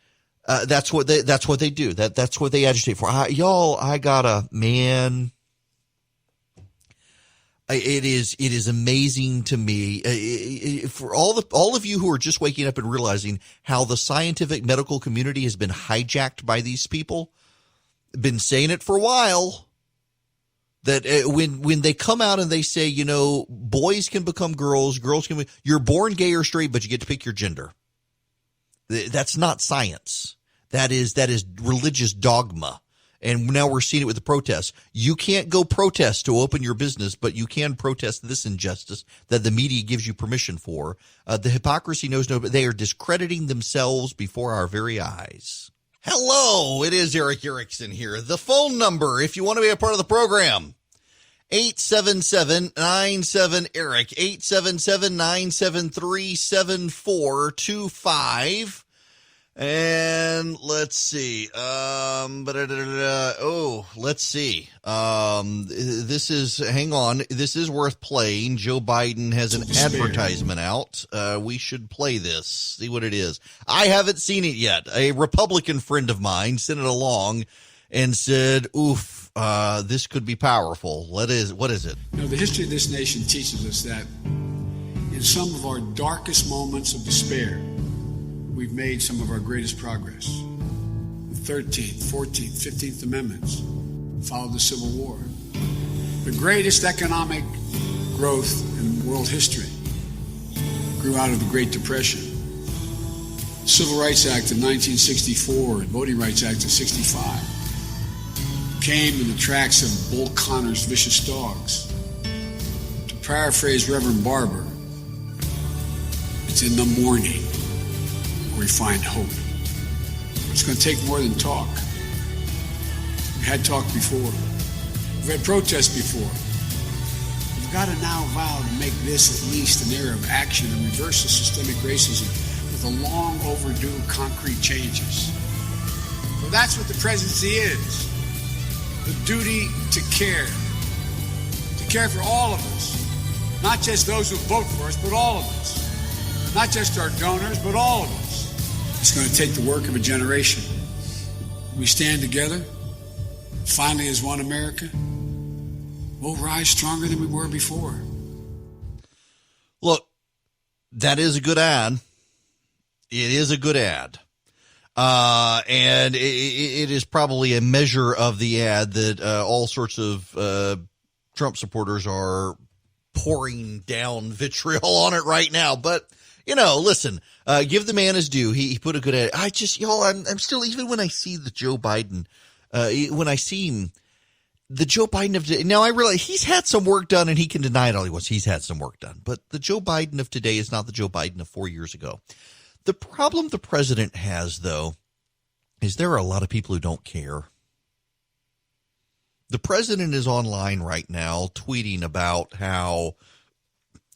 that's what they do. That's what they agitate for. It is amazing to me for all of you who are just waking up and realizing how the scientific medical community has been hijacked by these people. Been saying it for a while. That when they come out and they say, boys can become girls, girls can be, you're born gay or straight, but you get to pick your gender. That's not science. That is religious dogma. And now we're seeing it with the protests. You can't go protest to open your business, but you can protest this injustice that the media gives you permission for. The hypocrisy knows no, but they are discrediting themselves before our very eyes. Hello, it is Eric Erickson here. The phone number, if you want to be a part of the program, 877-97-ERIC, 877-973-7425. And let's see. Let's see. Hang on. This is worth playing. Joe Biden has an advertisement out. We should play this. See what it is. I haven't seen it yet. A Republican friend of mine sent it along and said, oof, this could be powerful. What is it? The history of this nation teaches us that in some of our darkest moments of despair, we've made some of our greatest progress. The 13th, 14th, 15th Amendments followed the Civil War. The greatest economic growth in world history grew out of the Great Depression. The Civil Rights Act of 1964 and Voting Rights Act of 65 came in the tracks of Bull Connor's vicious dogs. To paraphrase Reverend Barber, it's in the morning we find hope. It's going to take more than talk. We had talk before. We've had protests before. We've got to now vow to make this at least an era of action and reverse the systemic racism with the long overdue concrete changes. So that's what the presidency is. The duty to care. To care for all of us. Not just those who vote for us, but all of us. Not just our donors, but all of us. It's going to take the work of a generation. We stand together, finally as one America, we'll rise stronger than we were before. Look, that is a good ad. It is a good ad. And it is probably a measure of the ad that all sorts of Trump supporters are pouring down vitriol on it right now. But listen, give the man his due. He put a good ad. I'm still, even when I see the Joe Biden when I see him, the Joe Biden of today. Now, I realize he's had some work done, and he can deny it all he wants. He's had some work done. But the Joe Biden of today is not the Joe Biden of 4 years ago. The problem the president has, though, is there are a lot of people who don't care. The president is online right now tweeting about how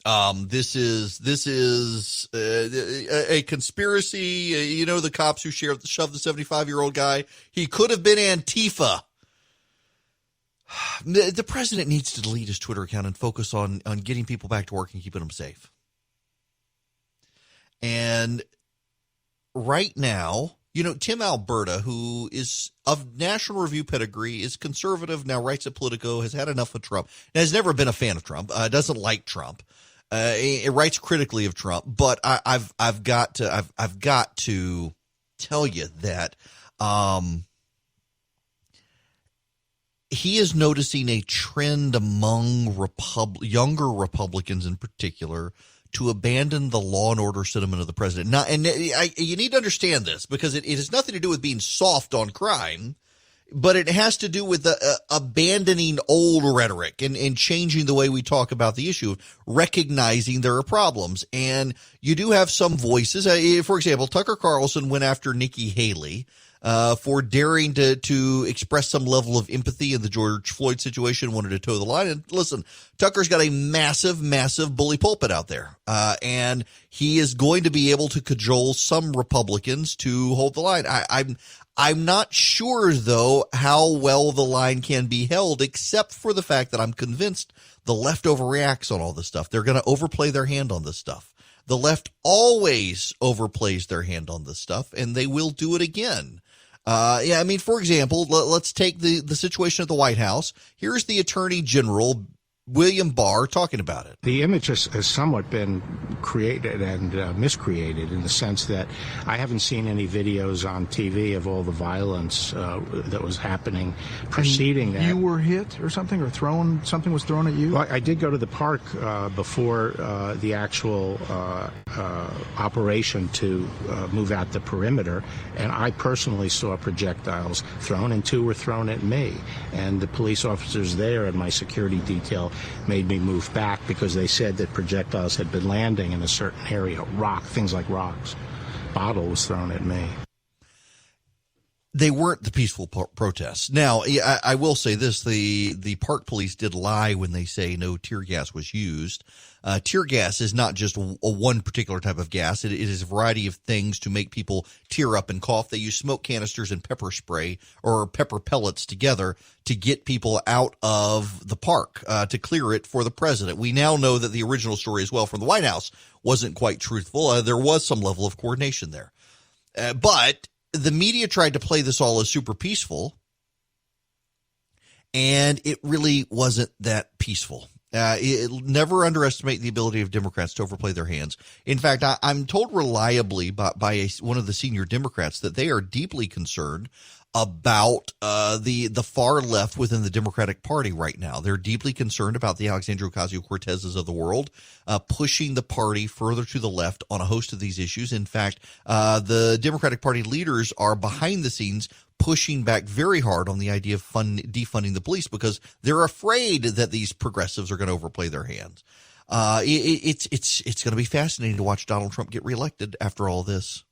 this is a conspiracy. You know, the cops who shoved the 75-year-old guy. He could have been Antifa. The president needs to delete his Twitter account and focus on getting people back to work and keeping them safe. And right now, you know, Tim Alberta, who is of National Review pedigree, is conservative, now writes at Politico, has had enough of Trump, has never been a fan of Trump, doesn't like Trump, it writes critically of Trump. But I've got to tell you that he is noticing a trend among younger Republicans in particular to abandon the law and order sentiment of the president. Now, and you need to understand this, because it has nothing to do with being soft on crime, but it has to do with abandoning old rhetoric and changing the way we talk about the issue, recognizing there are problems. And you do have some voices. For example, Tucker Carlson went after Nikki Haley for daring to express some level of empathy in the George Floyd situation, wanted to toe the line. And listen, Tucker's got a massive, massive bully pulpit out there. And he is going to be able to cajole some Republicans to hold the line. I'm not sure, though, how well the line can be held, except for the fact that I'm convinced the left overreacts on all this stuff. They're going to overplay their hand on this stuff. The left always overplays their hand on this stuff, and they will do it again. I mean, for example, let's take the situation at the White House. Here's the Attorney General, William Barr, talking about it. The image has somewhat been created and miscreated in the sense that I haven't seen any videos on TV of all the violence that was happening preceding that. You were hit or something, or something was thrown at you? Well, I did go to the park before the actual operation to move out the perimeter, and I personally saw projectiles thrown, and 2 were thrown at me. And the police officers there and my security detail made me move back because they said that projectiles had been landing in a certain area, things like rocks. Bottle was thrown at me. They weren't the peaceful protests. Now, I will say this, the park police did lie when they say no tear gas was used. Tear gas is not just one particular type of gas. It is a variety of things to make people tear up and cough. They use smoke canisters and pepper spray or pepper pellets together to get people out of the park, to clear it for the president. We now know that the original story as well from the White House wasn't quite truthful. There was some level of coordination there. But the media tried to play this all as super peaceful, and it really wasn't that peaceful. Never underestimate the ability of Democrats to overplay their hands. In fact, I'm told reliably by one of the senior Democrats that they are deeply concerned about the far left within the Democratic Party right now. They're deeply concerned about the Alexandria Ocasio-Cortezes of the world pushing the party further to the left on a host of these issues. In fact, the Democratic Party leaders are behind the scenes pushing back very hard on the idea of defunding the police because they're afraid that these progressives are going to overplay their hands. It's going to be fascinating to watch Donald Trump get reelected after all this.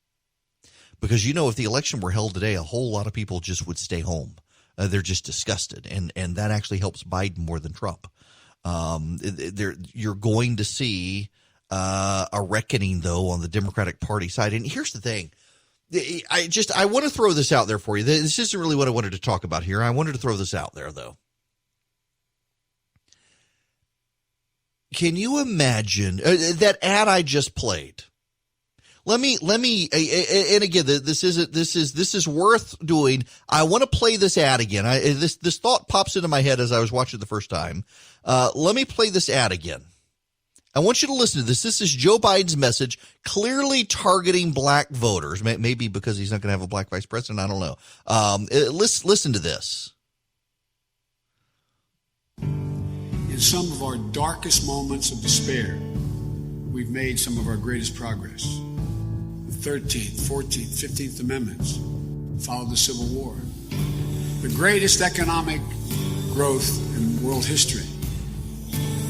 Because, you know, if the election were held today, a whole lot of people just would stay home. They're just disgusted. And that actually helps Biden more than Trump. You're going to see a reckoning, though, on the Democratic Party side. And here's the thing. I want to throw this out there for you. This isn't really what I wanted to talk about here. I wanted to throw this out there, though. Can you imagine that ad I just played? Let me, and again, this is worth doing. I want to play this ad again. This thought pops into my head as I was watching it the first time. Let me play this ad again. I want you to listen to this. This is Joe Biden's message, clearly targeting black voters. Maybe because he's not going to have a black vice president. I don't know. Listen to this. In some of our darkest moments of despair, we've made some of our greatest progress. The 13th, 14th, 15th Amendments followed the Civil War. The greatest economic growth in world history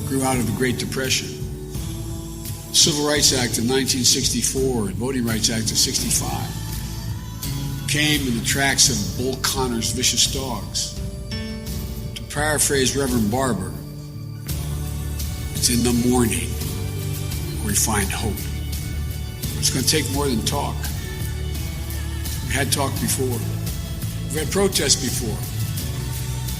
grew out of the Great Depression. Civil Rights Act of 1964 and Voting Rights Act of 65 came in the tracks of Bull Connor's vicious dogs. To paraphrase Reverend Barber, it's in the morning we find hope. It's going to take more than talk. We've had talk before. We've had protests before.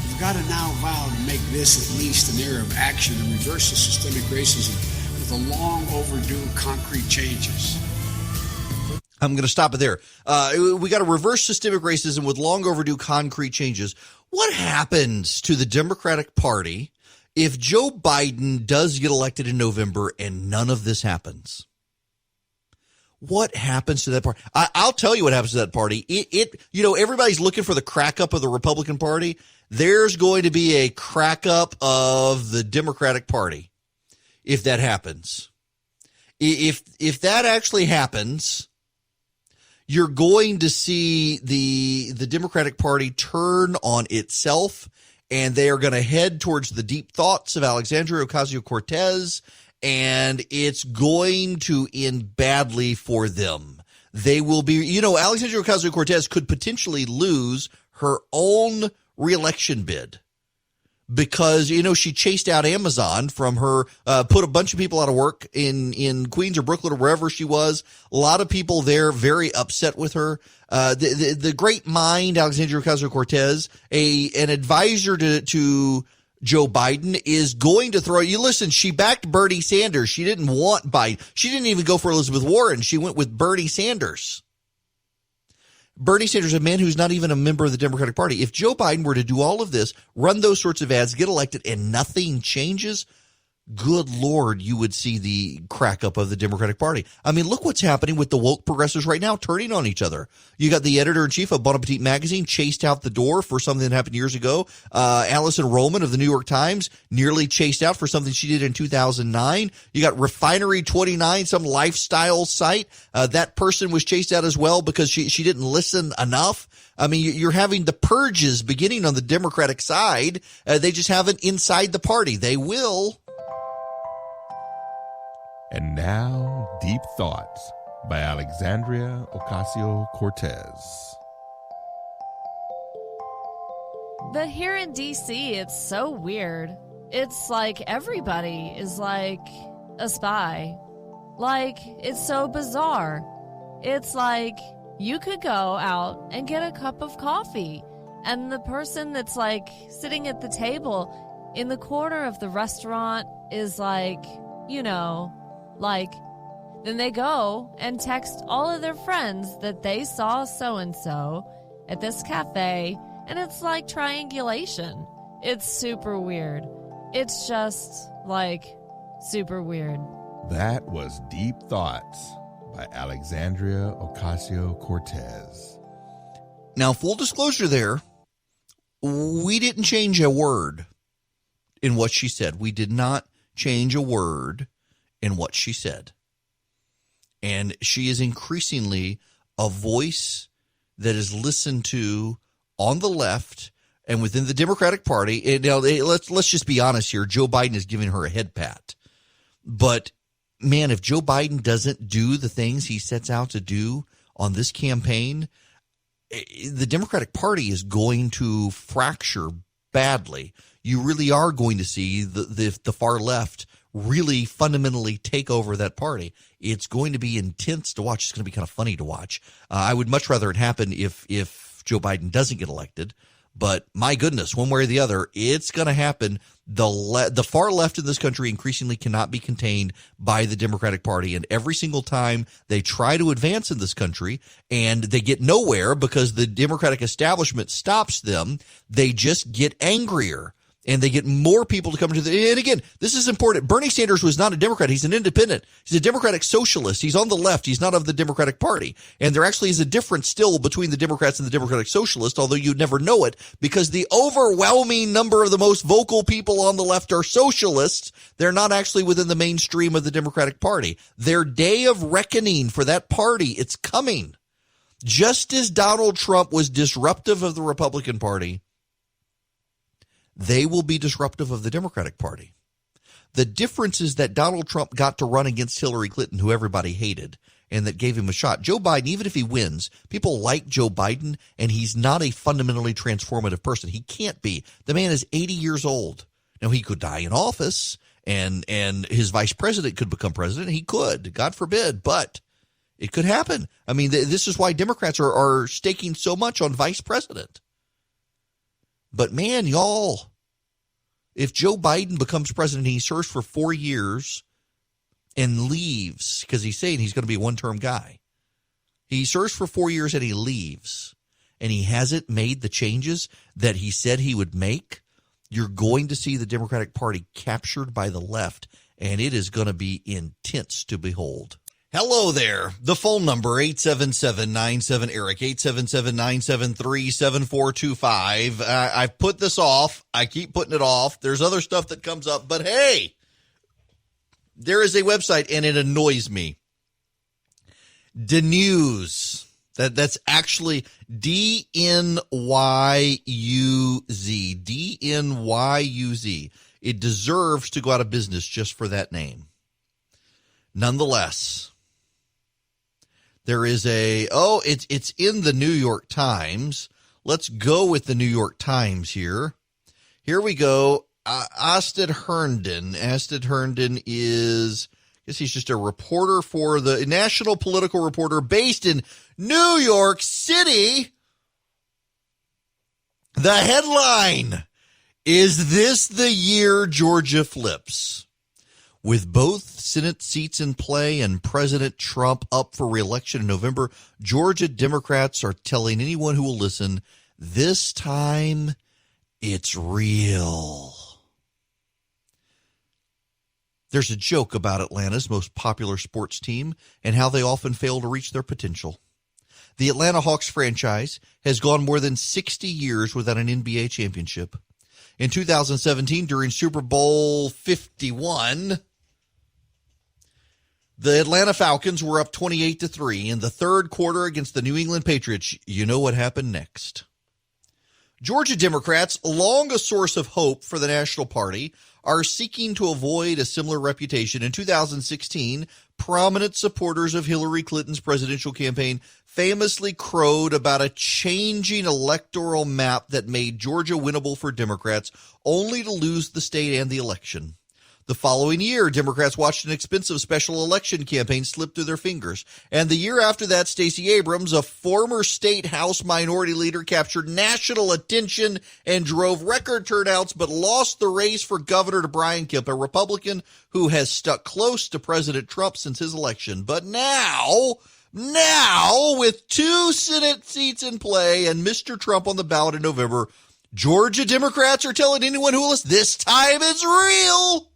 We've got to now vow to make this at least an era of action and reverse the systemic racism with the long overdue concrete changes. I'm going to stop it there. We got to reverse systemic racism with long overdue concrete changes. What happens to the Democratic Party if Joe Biden does get elected in November and none of this happens? What happens to that party? I'll tell you what happens to that party. Everybody's looking for the crack up of the Republican Party. There's going to be a crack up of the Democratic Party if that happens. If that actually happens, you're going to see the Democratic Party turn on itself, and they are going to head towards the deep thoughts of Alexandria Ocasio-Cortez, and it's going to end badly for them. They will be, Alexandria Ocasio-Cortez could potentially lose her own reelection bid because, she chased out Amazon from her, put a bunch of people out of work in Queens or Brooklyn or wherever she was. A lot of people there very upset with her. The great mind, Alexandria Ocasio-Cortez, an advisor to Joe Biden, is going to throw you. Listen, she backed Bernie Sanders. She didn't want Biden. She didn't even go for Elizabeth Warren. She went with Bernie Sanders. Bernie Sanders, a man who's not even a member of the Democratic Party. If Joe Biden were to do all of this, run those sorts of ads, get elected, and nothing changes, good Lord, you would see the crack up of the Democratic Party. I mean, look what's happening with the woke progressives right now, turning on each other. You got the editor-in-chief of Bon Appetit magazine chased out the door for something that happened years ago. Allison Roman of the New York Times nearly chased out for something she did in 2009. You got Refinery29, some lifestyle site. That person was chased out as well because she didn't listen enough. I mean, you're having the purges beginning on the Democratic side. They just haven't inside the party. They will. And now, Deep Thoughts by Alexandria Ocasio-Cortez. But here in D.C., it's so weird. It's like everybody is like a spy. Like, it's so bizarre. It's like you could go out and get a cup of coffee, and the person that's like sitting at the table in the corner of the restaurant is like, then they go and text all of their friends that they saw so-and-so at this cafe, and it's like triangulation. It's super weird. It's just, super weird. That was Deep Thoughts by Alexandria Ocasio-Cortez. Now, full disclosure there, we didn't change a word in what she said. We did not change a word in what she said. And she is increasingly a voice that is listened to on the left and within the Democratic Party. Let's just be honest here. Joe Biden is giving her a head pat. But, man, if Joe Biden doesn't do the things he sets out to do on this campaign, the Democratic Party is going to fracture badly. You really are going to see the far left really fundamentally take over that party. It's going to be intense to watch. It's going to be kind of funny to watch. I would much rather it happen if Joe Biden doesn't get elected. But my goodness, one way or the other, it's going to happen. The far left of this country increasingly cannot be contained by the Democratic Party. And every single time they try to advance in this country and they get nowhere because the Democratic establishment stops them, they just get angrier. And they get more people to come into and again, this is important. Bernie Sanders was not a Democrat. He's an independent. He's a Democratic socialist. He's on the left. He's not of the Democratic Party. And there actually is a difference still between the Democrats and the Democratic Socialists, although you'd never know it, because the overwhelming number of the most vocal people on the left are socialists. They're not actually within the mainstream of the Democratic Party. Their day of reckoning for that party, it's coming. Just as Donald Trump was disruptive of the Republican Party, they will be disruptive of the Democratic Party. The difference is that Donald Trump got to run against Hillary Clinton, who everybody hated, and that gave him a shot. Joe Biden, even if he wins, people like Joe Biden, and he's not a fundamentally transformative person. He can't be. The man is 80 years old. Now, he could die in office, and his vice president could become president. He could, God forbid, but it could happen. I mean, this is why Democrats are staking so much on vice president. But man, y'all, if Joe Biden becomes president, he serves for 4 years and leaves, because he's saying he's going to be a one-term guy. He serves for 4 years and he leaves, and he hasn't made the changes that he said he would make. You're going to see the Democratic Party captured by the left, and it is going to be intense to behold. Hello there. The phone number, 877-97-ERIC, 877-973-7425. I've put this off. I keep putting it off. There's other stuff that comes up, but hey, there is a website, and it annoys me. DNews. That's actually DNYUZ. DNYUZ. It deserves to go out of business just for that name. Nonetheless, there is it's in the New York Times. Let's go with the New York Times here. Here we go. Astrid Herndon. Astrid Herndon is, I guess he's just a reporter for the national political reporter based in New York City. The headline, is this the year Georgia flips? With both Senate seats in play and President Trump up for re-election in November, Georgia Democrats are telling anyone who will listen, this time it's real. There's a joke about Atlanta's most popular sports team and how they often fail to reach their potential. The Atlanta Hawks franchise has gone more than 60 years without an NBA championship. In 2017, during Super Bowl 51, the Atlanta Falcons were up 28-3 in the third quarter against the New England Patriots. You know what happened next. Georgia Democrats, long a source of hope for the National Party, are seeking to avoid a similar reputation. In 2016, prominent supporters of Hillary Clinton's presidential campaign famously crowed about a changing electoral map that made Georgia winnable for Democrats, only to lose the state and the election. The following year, Democrats watched an expensive special election campaign slip through their fingers. And the year after that, Stacey Abrams, a former state House minority leader, captured national attention and drove record turnouts, but lost the race for governor to Brian Kemp, a Republican who has stuck close to President Trump since his election. But now, with 2 Senate seats in play and Mr. Trump on the ballot in November, Georgia Democrats are telling anyone who will listen, this time it's real.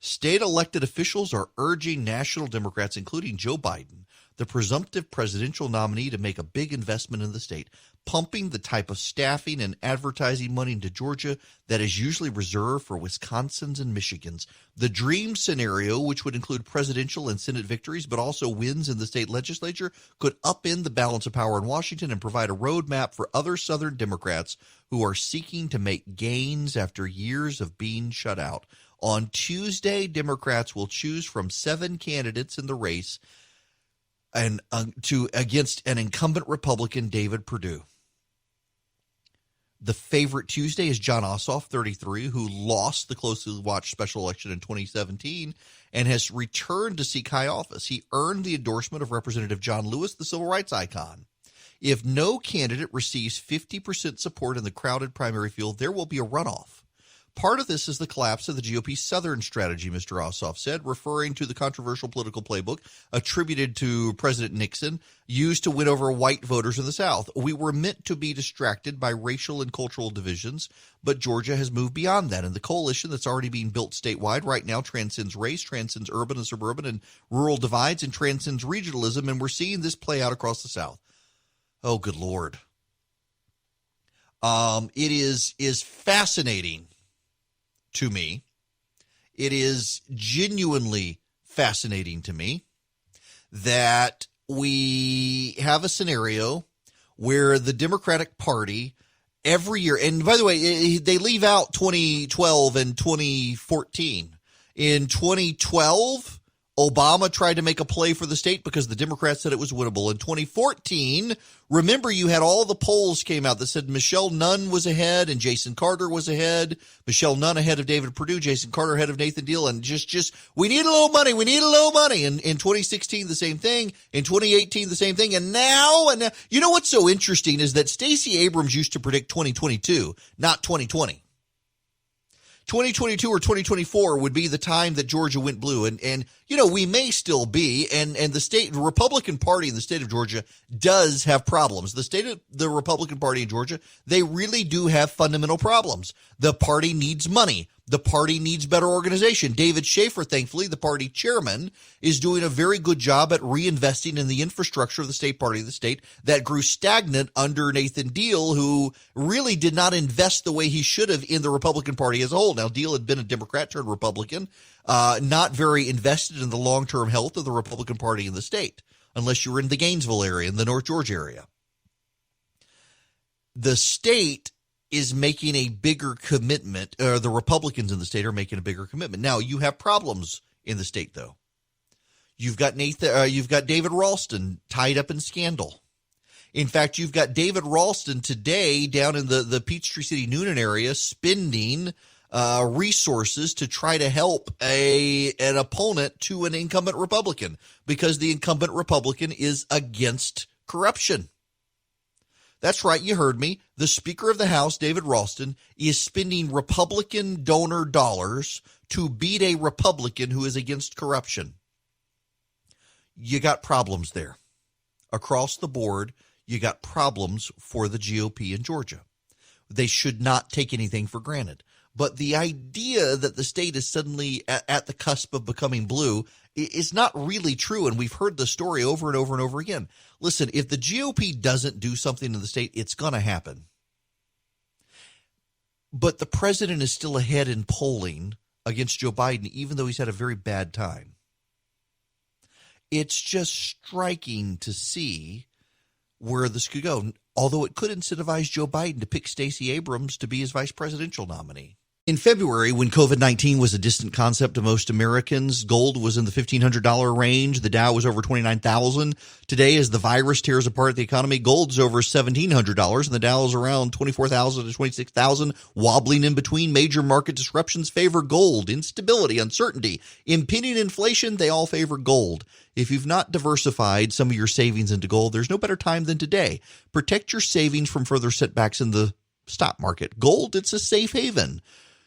State elected officials are urging national Democrats, including Joe Biden, the presumptive presidential nominee, to make a big investment in the state, pumping the type of staffing and advertising money into Georgia that is usually reserved for Wisconsins and Michigans. The dream scenario, which would include presidential and Senate victories, but also wins in the state legislature, could upend the balance of power in Washington and provide a roadmap for other Southern Democrats who are seeking to make gains after years of being shut out. On Tuesday, Democrats will choose from 7 candidates in the race and against an incumbent Republican, David Perdue. The favorite Tuesday is John Ossoff, 33, who lost the closely watched special election in 2017 and has returned to seek high office. He earned the endorsement of Representative John Lewis, the civil rights icon. If no candidate receives 50% support in the crowded primary field, there will be a runoff. Part of this is the collapse of the GOP Southern strategy, Mr. Ossoff said, referring to the controversial political playbook attributed to President Nixon used to win over white voters in the South. We were meant to be distracted by racial and cultural divisions, but Georgia has moved beyond that. And the coalition that's already being built statewide right now transcends race, transcends urban and suburban and rural divides, and transcends regionalism. And we're seeing this play out across the South. Oh, good Lord. It is fascinating to me. It is genuinely fascinating to me that we have a scenario where the Democratic Party every year, and by the way, they leave out 2012 and 2014. In 2012, Obama tried to make a play for the state because the Democrats said it was winnable. In 2014, remember, you had all the polls came out that said Michelle Nunn was ahead and Jason Carter was ahead. Michelle Nunn ahead of David Perdue, Jason Carter ahead of Nathan Deal, and just we need a little money. We need a little money. And in 2016, the same thing. In 2018, the same thing. And now, you know what's so interesting is that Stacey Abrams used to predict 2022, not 2020. 2022 or 2024 would be the time that Georgia went blue. And you know, we may still be. And the Republican Party in the state of Georgia does have problems. The Republican Party in Georgia, they really do have fundamental problems. The party needs money. The party needs better organization. David Schaefer, thankfully, the party chairman, is doing a very good job at reinvesting in the infrastructure of the state party of the state that grew stagnant under Nathan Deal, who really did not invest the way he should have in the Republican Party as a whole. Now, Deal had been a Democrat turned Republican, not very invested in the long-term health of the Republican Party in the state, unless you were in the Gainesville area, in the North Georgia area. The state is making a bigger commitment, or the Republicans in the state are making a bigger commitment. Now, you have problems in the state, though. You've got David Ralston tied up in scandal. In fact, you've got David Ralston today down in the Peachtree City, Noonan area spending resources to try to help an opponent to an incumbent Republican because the incumbent Republican is against corruption. That's right, you heard me. The Speaker of the House, David Ralston, is spending Republican donor dollars to beat a Republican who is against corruption. You got problems there. Across the board, you got problems for the GOP in Georgia. They should not take anything for granted. But the idea that the state is suddenly at the cusp of becoming blue is not really true, and we've heard the story over and over and over again. Listen, if the GOP doesn't do something in the state, it's going to happen. But the president is still ahead in polling against Joe Biden, even though he's had a very bad time. It's just striking to see where this could go, although it could incentivize Joe Biden to pick Stacey Abrams to be his vice presidential nominee. In February, when COVID-19 was a distant concept to most Americans, gold was in the $1,500 range. The Dow was over $29,000. Today, as the virus tears apart the economy, gold's over $1,700, and the Dow is around $24,000 to $26,000, wobbling in between. Major market disruptions favor gold. Instability, uncertainty, impending inflation, they all favor gold. If you've not diversified some of your savings into gold, there's no better time than today. Protect your savings from further setbacks in the stock market. Gold, it's a safe haven.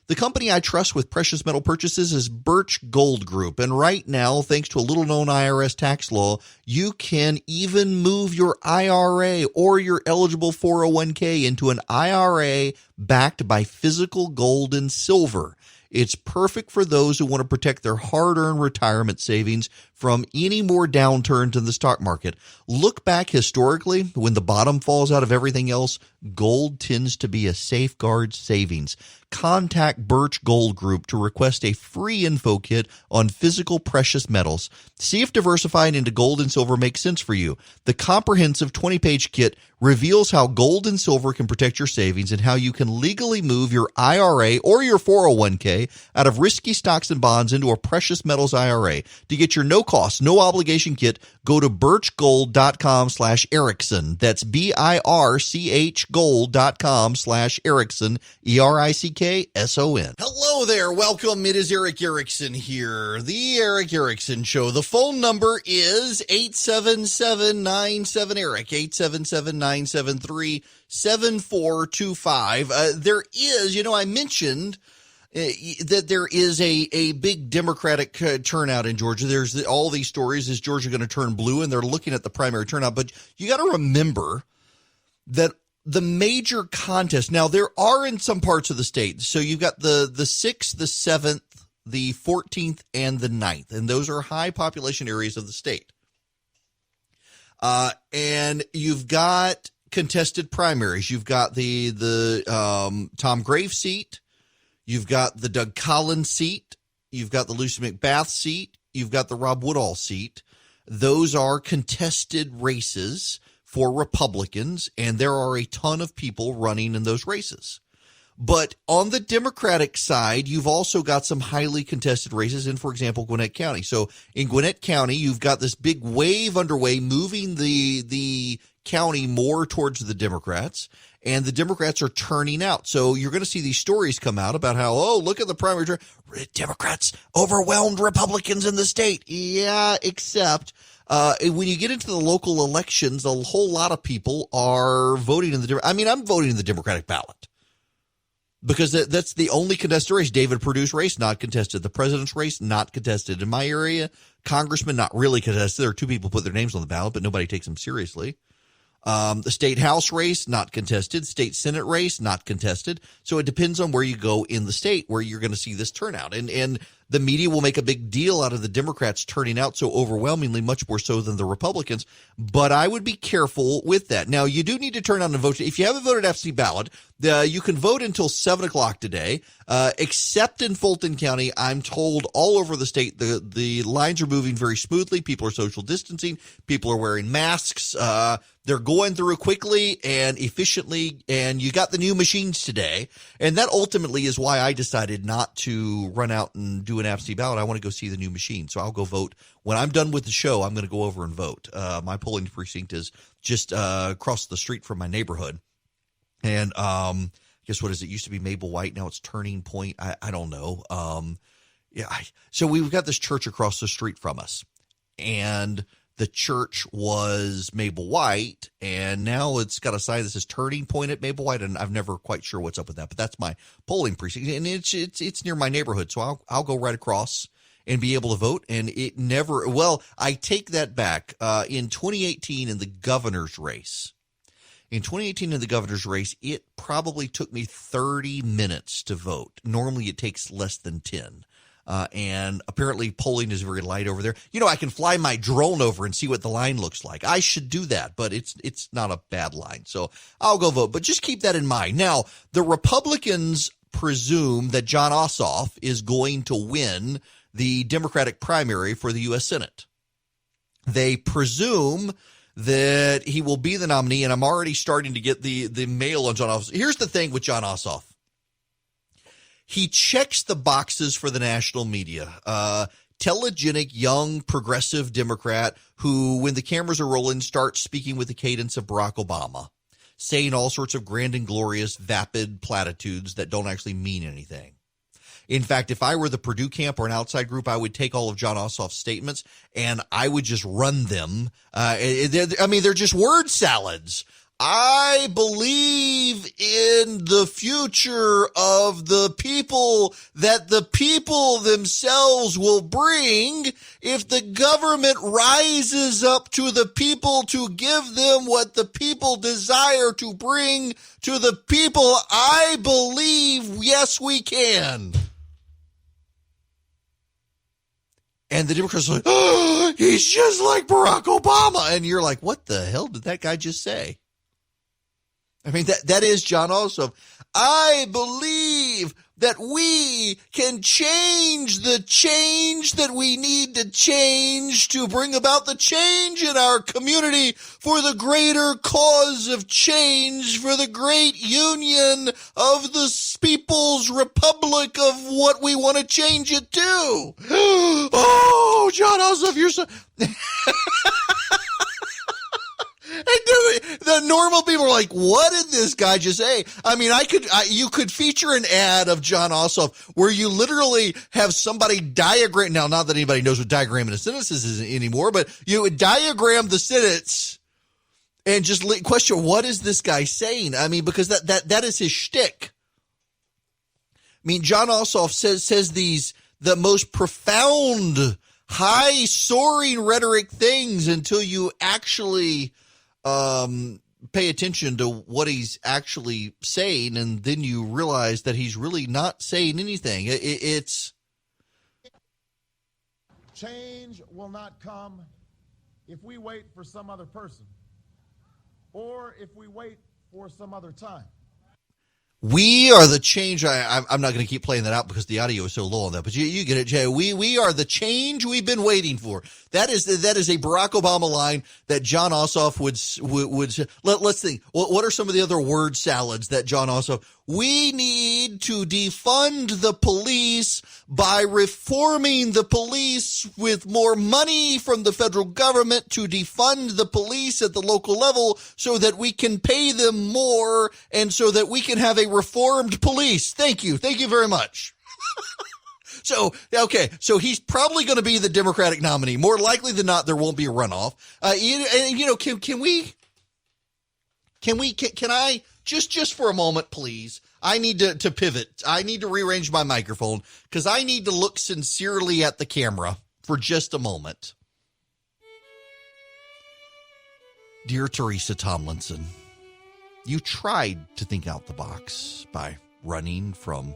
The company I trust with precious metal purchases is Birch Gold Group. And right now, thanks to a little-known IRS tax law, you can even move your IRA or your eligible 401k into an IRA backed by physical gold and silver. It's perfect for those who want to protect their hard-earned retirement savings from any more downturns in the stock market. Look back historically, when the bottom falls out of everything else, gold tends to be a safeguard savings. Contact Birch Gold Group to request a free info kit on physical precious metals. See if diversifying into gold and silver makes sense for you. The comprehensive 20-page kit reveals how gold and silver can protect your savings and how you can legally move your IRA or your 401k out of risky stocks and bonds into a precious metals IRA. To get your no-cost, no-obligation kit, go to birchgold.com/Erickson. That's BIRCH gold.com/Erickson, ERICKSON. Hello there. Welcome. It is Eric Erickson here. The Eric Erickson Show. The phone number is 877-97-ERIC, 877-973-7425. There is, I mentioned that there is a big Democratic turnout in Georgia. There's all these stories. Is Georgia going to turn blue? And they're looking at the primary turnout. But you got to remember that the major contest, now there are in some parts of the state. So you've got the 6th, the 7th, the 14th, and the 9th. And those are high population areas of the state. And you've got contested primaries. You've got the Tom Graves seat. You've got the Doug Collins seat. You've got the Lucy McBath seat. You've got the Rob Woodall seat. those are contested races for Republicans, and there are a ton of people running in those races. But on the Democratic side, you've also got some highly contested races in, for example, Gwinnett County. So in Gwinnett County, you've got this big wave underway moving the county more towards the Democrats, and the Democrats are turning out. So you're going to see these stories come out about how, oh, look at the primary. Democrats overwhelmed Republicans in the state. Yeah, except when you get into the local elections, a whole lot of people are voting in the – I mean, I'm voting in the Democratic ballot. Because that's the only contested race. David Perdue's race, not contested. The president's race, not contested. In my area, congressman, not really contested. There are two people put their names on the ballot, but nobody takes them seriously. The state house race, not contested. State senate race, not contested. So it depends on where you go in the state where you're going to see this turnout. And the media will make a big deal out of the Democrats turning out so overwhelmingly, much more so than the Republicans. But I would be careful with that. Now, you do need to turn out and vote. If you haven't voted absentee ballot, you can vote until 7 o'clock today, except in Fulton County. I'm told all over the state the lines are moving very smoothly. People are social distancing. People are wearing masks. They're going through quickly and efficiently, and you got the new machines today. And that ultimately is why I decided not to run out and do an absentee ballot. I want to go see the new machine. So I'll go vote. When I'm done with the show, I'm going to go over and vote. My polling precinct is just across the street from my neighborhood. And guess what is it? Used to be Maple White. Now it's Turning Point. I don't know. So we've got this church across the street from us. And the church was Maple White, and now it's got a sign that says Turning Point at Maple White, and I'm never quite sure what's up with that. But that's my polling precinct, and it's near my neighborhood, so I'll go right across and be able to vote. And it never – well, I take that back. In 2018 in the governor's race, it probably took me 30 minutes to vote. Normally it takes less than 10. And apparently polling is very light over there. You know, I can fly my drone over and see what the line looks like. I should do that, but it's not a bad line. So I'll go vote, but just keep that in mind. Now, the Republicans presume that Jon Ossoff is going to win the Democratic primary for the U.S. Senate. They presume that he will be the nominee, and I'm already starting to get the mail on Jon Ossoff. Here's the thing with Jon Ossoff. He checks the boxes for the national media. Telegenic, young, progressive Democrat who, when the cameras are rolling, starts speaking with the cadence of Barack Obama, saying all sorts of grand and glorious, vapid platitudes that don't actually mean anything. In fact, if I were the Purdue camp or an outside group, I would take all of Jon Ossoff's statements and I would just run them. They're just word salads. I believe in the future of the people that the people themselves will bring if the government rises up to the people to give them what the people desire to bring to the people. I believe, yes, we can. And the Democrats are like, oh, he's just like Barack Obama. And you're like, what the hell did that guy just say? I mean, that is Jon Ossoff. I believe that we can change the change that we need to change to bring about the change in our community for the greater cause of change, for the great union of the People's Republic of what we want to change it to. Oh, Jon Ossoff, you're so... The normal people are like, what did this guy just say? I mean, you could feature an ad of Jon Ossoff where you literally have somebody diagram. Now, not that anybody knows what diagramming a sentence is anymore, but you would diagram the sentence and just question, what is this guy saying? I mean, because that is his shtick. I mean, Jon Ossoff says the most profound, high soaring rhetoric things until you actually pay attention to what he's actually saying, and then you realize that he's really not saying anything. It's change will not come if we wait for some other person or if we wait for some other time. We are the change. I'm not going to keep playing that out because the audio is so low on that, but you get it, Jay. We are the change we've been waiting for. That is a Barack Obama line that John Ossoff would. Let's think. What are some of the other word salads that John Ossoff? We need to defund the police by reforming the police with more money from the federal government to defund the police at the local level so that we can pay them more and so that we can have a reformed police. Thank you. Thank you very much. So he's probably going to be the Democratic nominee. More likely than not, there won't be a runoff. Can I just for a moment, please? I need to pivot. I need to rearrange my microphone because I need to look sincerely at the camera for just a moment. Dear Teresa Tomlinson, you tried to think out the box by running from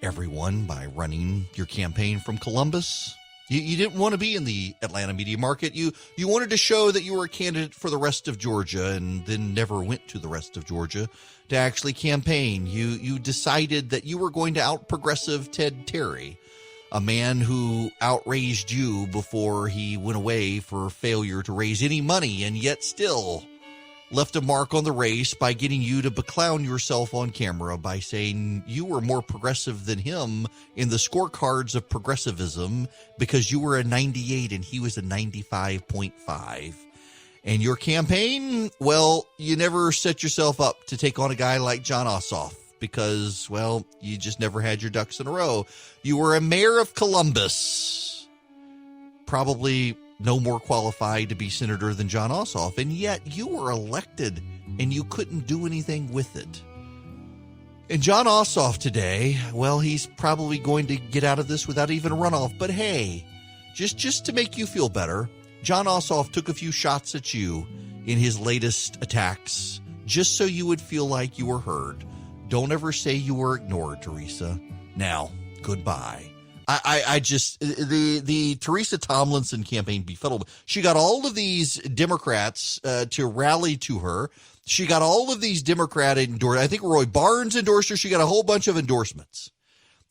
everyone, by running your campaign from Columbus. You didn't want to be in the Atlanta media market. You wanted to show that you were a candidate for the rest of Georgia and then never went to the rest of Georgia to actually campaign. You decided that you were going to out-progressive Ted Terry, a man who outraised you before he went away for failure to raise any money and yet still left a mark on the race by getting you to beclown yourself on camera by saying you were more progressive than him in the scorecards of progressivism because you were a 98 and he was a 95.5. And your campaign, well, you never set yourself up to take on a guy like John Ossoff because, well, you just never had your ducks in a row. You were a mayor of Columbus, probably no more qualified to be senator than John Ossoff, and yet you were elected and you couldn't do anything with it. And John Ossoff today, well, he's probably going to get out of this without even a runoff, but hey, just to make you feel better, John Ossoff took a few shots at you in his latest attacks just so you would feel like you were heard. Don't ever say you were ignored, Teresa. Now, goodbye. I just, the Teresa Tomlinson campaign befuddled. She got all of these Democrats to rally to her. She got all of these Democrat endorsements. I think Roy Barnes endorsed her. She got a whole bunch of endorsements.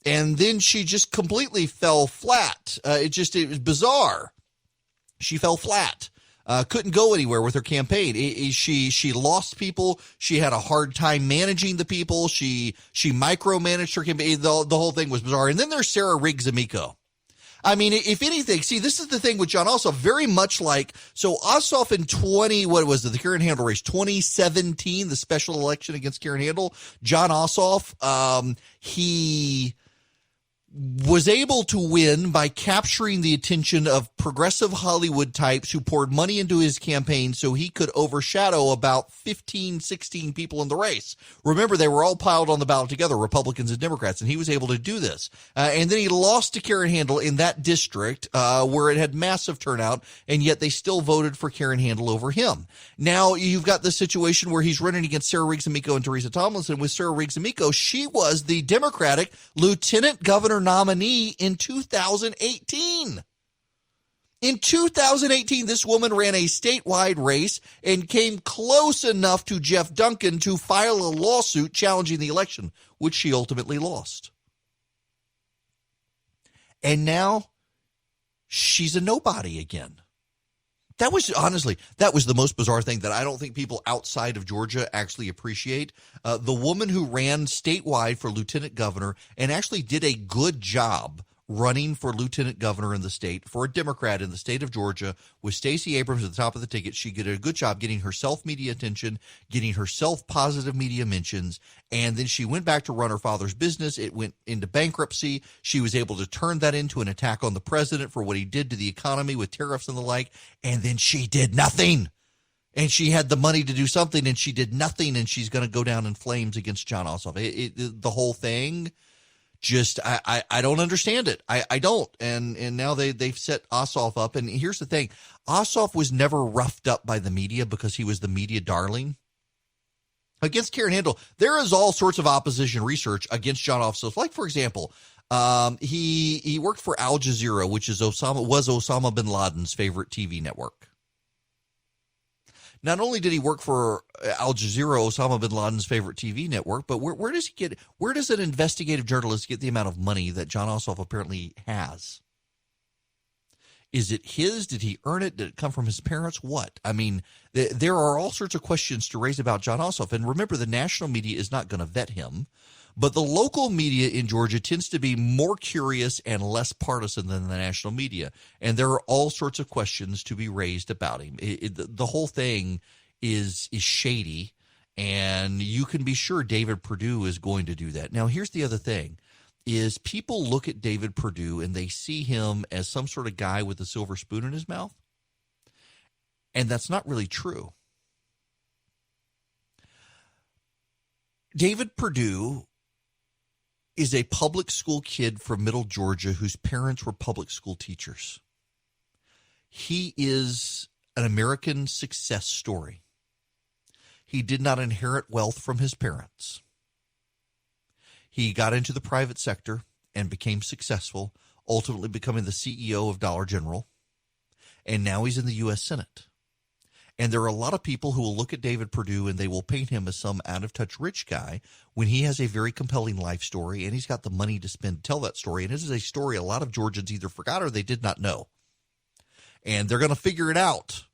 And then she just completely fell flat. It was bizarre. She fell flat. Couldn't go anywhere with her campaign. She lost people. She had a hard time managing the people. She micromanaged her campaign. The whole thing was bizarre. And then there's Sarah Riggs-Amico. I mean, if anything, see, this is the thing with John Ossoff, very much like, so Ossoff in the Karen Handel race, 2017, the special election against Karen Handel, John Ossoff, he was able to win by capturing the attention of progressive Hollywood types who poured money into his campaign so he could overshadow about 15, 16 people in the race. Remember, they were all piled on the ballot together, Republicans and Democrats, and he was able to do this. And then he lost to Karen Handel in that district where it had massive turnout, and yet they still voted for Karen Handel over him. Now, you've got the situation where he's running against Sarah Riggs-Amico and Teresa Tomlinson. With Sarah Riggs-Amico, she was the Democratic lieutenant governor nominee in 2018. In 2018, this woman ran a statewide race and came close enough to Jeff Duncan to file a lawsuit challenging the election, which she ultimately lost. And now she's a nobody again. That was the most bizarre thing that I don't think people outside of Georgia actually appreciate. The woman who ran statewide for lieutenant governor and actually did a good job running for lieutenant governor in the state for a Democrat in the state of Georgia with Stacey Abrams at the top of the ticket. She did a good job getting herself media attention, getting herself positive media mentions, and then she went back to run her father's business. It went into bankruptcy. She was able to turn that into an attack on the president for what he did to the economy with tariffs and the like, and then she did nothing. And she had the money to do something, and she did nothing, and she's going to go down in flames against John Ossoff. The whole thing, just I don't understand it. I don't. And now they've set Ossoff up. And here's the thing. Ossoff was never roughed up by the media because he was the media darling. Against Karen Handel, there is all sorts of opposition research against John Ossoff. Like, for example, he worked for Al Jazeera, which was Osama bin Laden's favorite TV network. Not only did he work for Al Jazeera, Osama bin Laden's favorite TV network, but where does an investigative journalist get the amount of money that Jon Ossoff apparently has? Is it his? Did he earn it? Did it come from his parents? What? I mean, there are all sorts of questions to raise about Jon Ossoff. And remember, the national media is not going to vet him. But the local media in Georgia tends to be more curious and less partisan than the national media. And there are all sorts of questions to be raised about him. The whole thing is shady. And you can be sure David Perdue is going to do that. Now, here's the other thing. Is people look at David Perdue and they see him as some sort of guy with a silver spoon in his mouth. And that's not really true. David Perdue is a public school kid from Middle Georgia whose parents were public school teachers. He is an American success story. He did not inherit wealth from his parents. He got into the private sector and became successful, ultimately becoming the CEO of Dollar General. And now he's in the U.S. Senate. And there are a lot of people who will look at David Perdue and they will paint him as some out-of-touch rich guy when he has a very compelling life story and he's got the money to spend to tell that story. And this is a story a lot of Georgians either forgot or they did not know. And they're going to figure it out.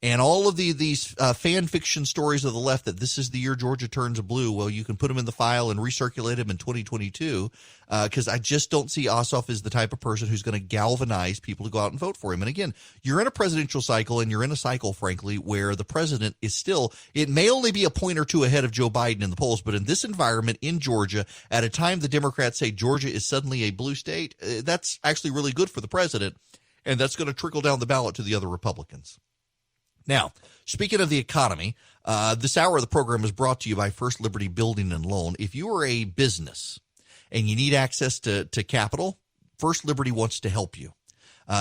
And all of these fan fiction stories of the left that this is the year Georgia turns blue, well, you can put them in the file and recirculate them in 2022 because I just don't see Ossoff as the type of person who's going to galvanize people to go out and vote for him. And again, you're in a presidential cycle and you're in a cycle, frankly, where the president is still – it may only be a point or two ahead of Joe Biden in the polls, but in this environment in Georgia, at a time the Democrats say Georgia is suddenly a blue state, that's actually really good for the president, and that's going to trickle down the ballot to the other Republicans. Now, speaking of the economy, this hour of the program is brought to you by First Liberty Building and Loan. If you are a business and you need access to capital, First Liberty wants to help you.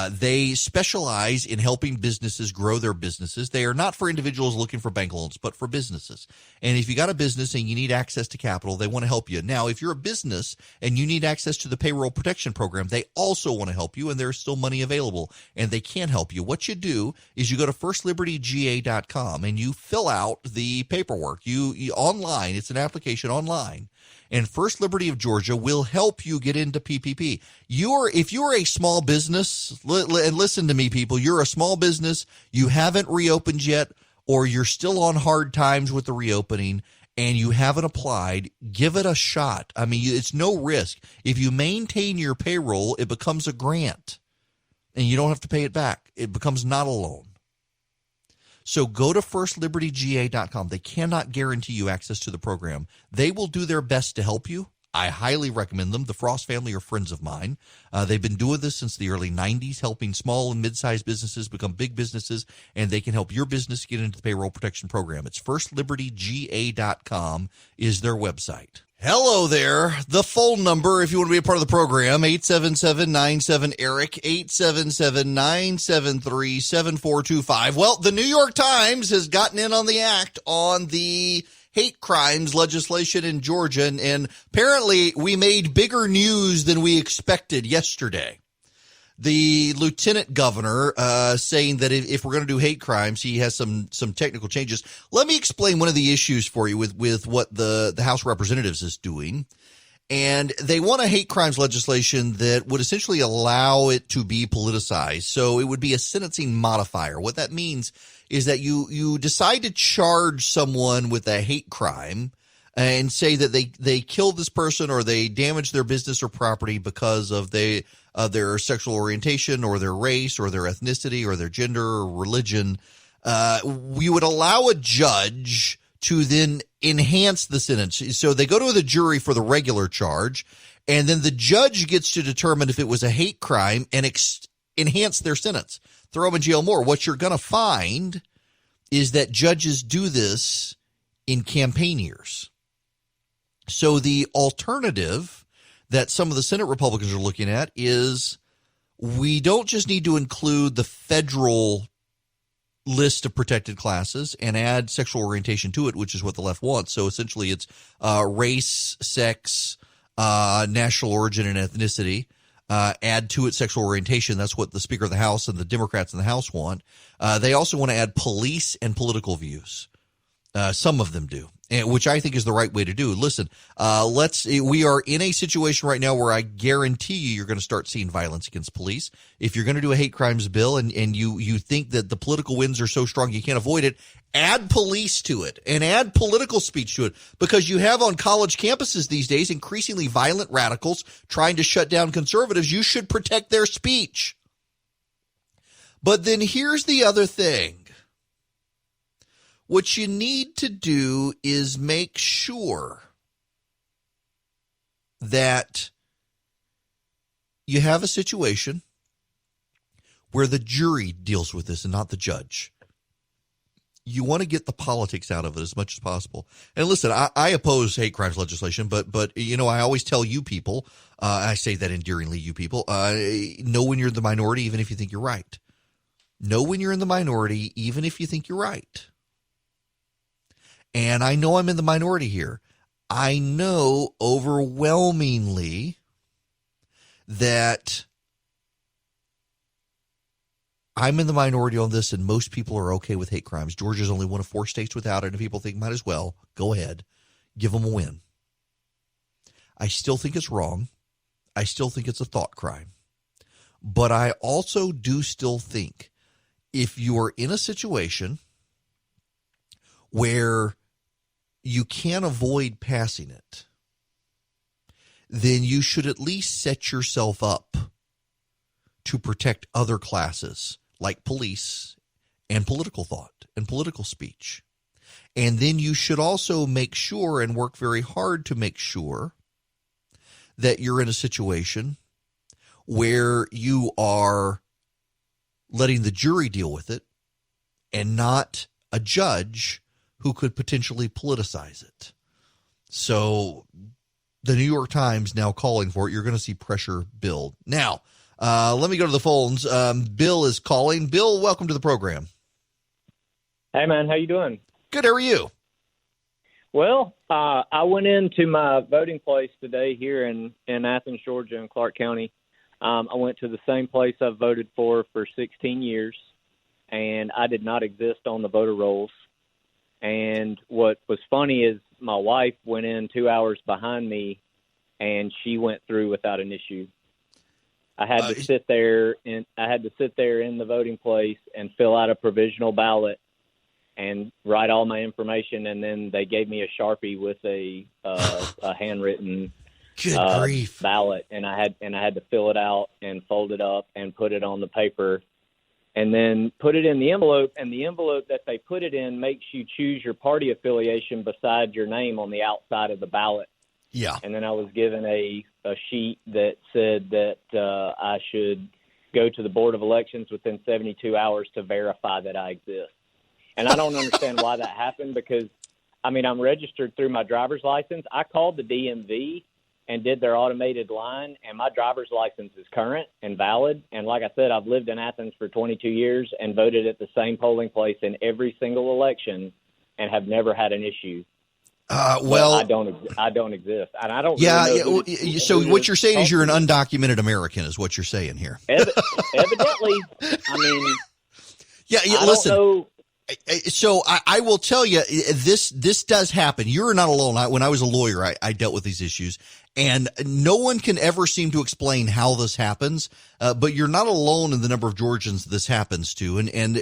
They specialize in helping businesses grow their businesses. They are not for individuals looking for bank loans, but for businesses. And if you got a business and you need access to capital, they want to help you. Now, if you're a business and you need access to the payroll protection program, they also want to help you, and there's still money available, and they can help you. What you do is you go to firstlibertyga.com and you fill out the paperwork. You online, it's an application online. And First Liberty of Georgia will help you get into PPP. If you're a small business, and listen to me, people, you're a small business, you haven't reopened yet, or you're still on hard times with the reopening, and you haven't applied, give it a shot. I mean, it's no risk. If you maintain your payroll, it becomes a grant, and you don't have to pay it back. It becomes not a loan. So go to firstlibertyga.com. They cannot guarantee you access to the program. They will do their best to help you. I highly recommend them. The Frost family are friends of mine. They've been doing this since the early 90s, helping small and mid-sized businesses become big businesses, and they can help your business get into the payroll protection program. It's firstlibertyga.com is their website. Hello there. The phone number, if you want to be a part of the program, 877-97-ERIC, 877-973-7425. Well, the New York Times has gotten in on the act on the hate crimes legislation in Georgia, and apparently we made bigger news than we expected yesterday. The lieutenant governor saying that if we're going to do hate crimes, he has some technical changes. Let me explain one of the issues for you with what the House of Representatives is doing. And they want a hate crimes legislation that would essentially allow it to be politicized. So it would be a sentencing modifier. What that means is that you decide to charge someone with a hate crime and say that they killed this person or they damaged their business or property because of their sexual orientation or their race or their ethnicity or their gender or religion. We would allow a judge to then enhance the sentence. So they go to the jury for the regular charge, and then the judge gets to determine if it was a hate crime and enhance their sentence, throw them in jail more. What you're going to find is that judges do this in campaign years. So the alternative that some of the Senate Republicans are looking at is we don't just need to include the federal list of protected classes and add sexual orientation to it, which is what the left wants. So essentially it's race, sex, national origin, and ethnicity. add to it sexual orientation. That's what the Speaker of the House and the Democrats in the House want. They also want to add police and political views. Some of them do, which I think is the right way to do. Listen, we are in a situation right now where I guarantee you're going to start seeing violence against police. If you're going to do a hate crimes bill and you think that the political winds are so strong you can't avoid it, add police to it and add political speech to it, because you have on college campuses these days increasingly violent radicals trying to shut down conservatives. You should protect their speech. But then here's the other thing. What you need to do is make sure that you have a situation where the jury deals with this and not the judge. You want to get the politics out of it as much as possible. And listen, I oppose hate crimes legislation, but I always tell you people, I say that endearingly, you people, know when you're in the minority, even if you think you're right. Know when you're in the minority, even if you think you're right. And I know I'm in the minority here. I know overwhelmingly that I'm in the minority on this, and most people are okay with hate crimes. Georgia's only one of 4 states without it, and people think might as well go ahead, give them a win. I still think it's wrong. I still think it's a thought crime. But I also do still think if you are in a situation where you can't avoid passing it, then you should at least set yourself up to protect other classes like police and political thought and political speech. And then you should also make sure and work very hard to make sure that you're in a situation where you are letting the jury deal with it and not a judge who could potentially politicize it. So the New York Times now calling for it. You're going to see pressure build. Now, let me go to the phones. Bill is calling. Bill, welcome to the program. Hey, man. How you doing? Good. How are you? Well, I went into my voting place today here in Athens, Georgia, in Clark County. I went to the same place I've voted for 16 years, and I did not exist on the voter rolls. And what was funny is my wife went in 2 hours behind me, and she went through without an issue. I had to sit there in the voting place and fill out a provisional ballot and write all my information, and then they gave me a Sharpie with a handwritten ballot, and I had to fill it out and fold it up and put it on the paper, and then put it in the envelope. And the envelope that they put it in makes you choose your party affiliation beside your name on the outside of the ballot. Yeah. And then I was given a sheet that said that I should go to the Board of Elections within 72 hours to verify that I exist. And I don't understand why that happened, because, I mean, I'm registered through my driver's license. I called the DMV and did their automated line, and my driver's license is current and valid. And like I said, I've lived in Athens for 22 years and voted at the same polling place in every single election and have never had an issue. Well, I don't exist, and I don't. Yeah. Really know so what you're saying is you're an undocumented American, is what you're saying here. Evidently, I mean, yeah. Listen. I don't know. So I will tell you, this does happen. You're not alone. When I was a lawyer, I dealt with these issues, and no one can ever seem to explain how this happens. But you're not alone in the number of Georgians this happens to. And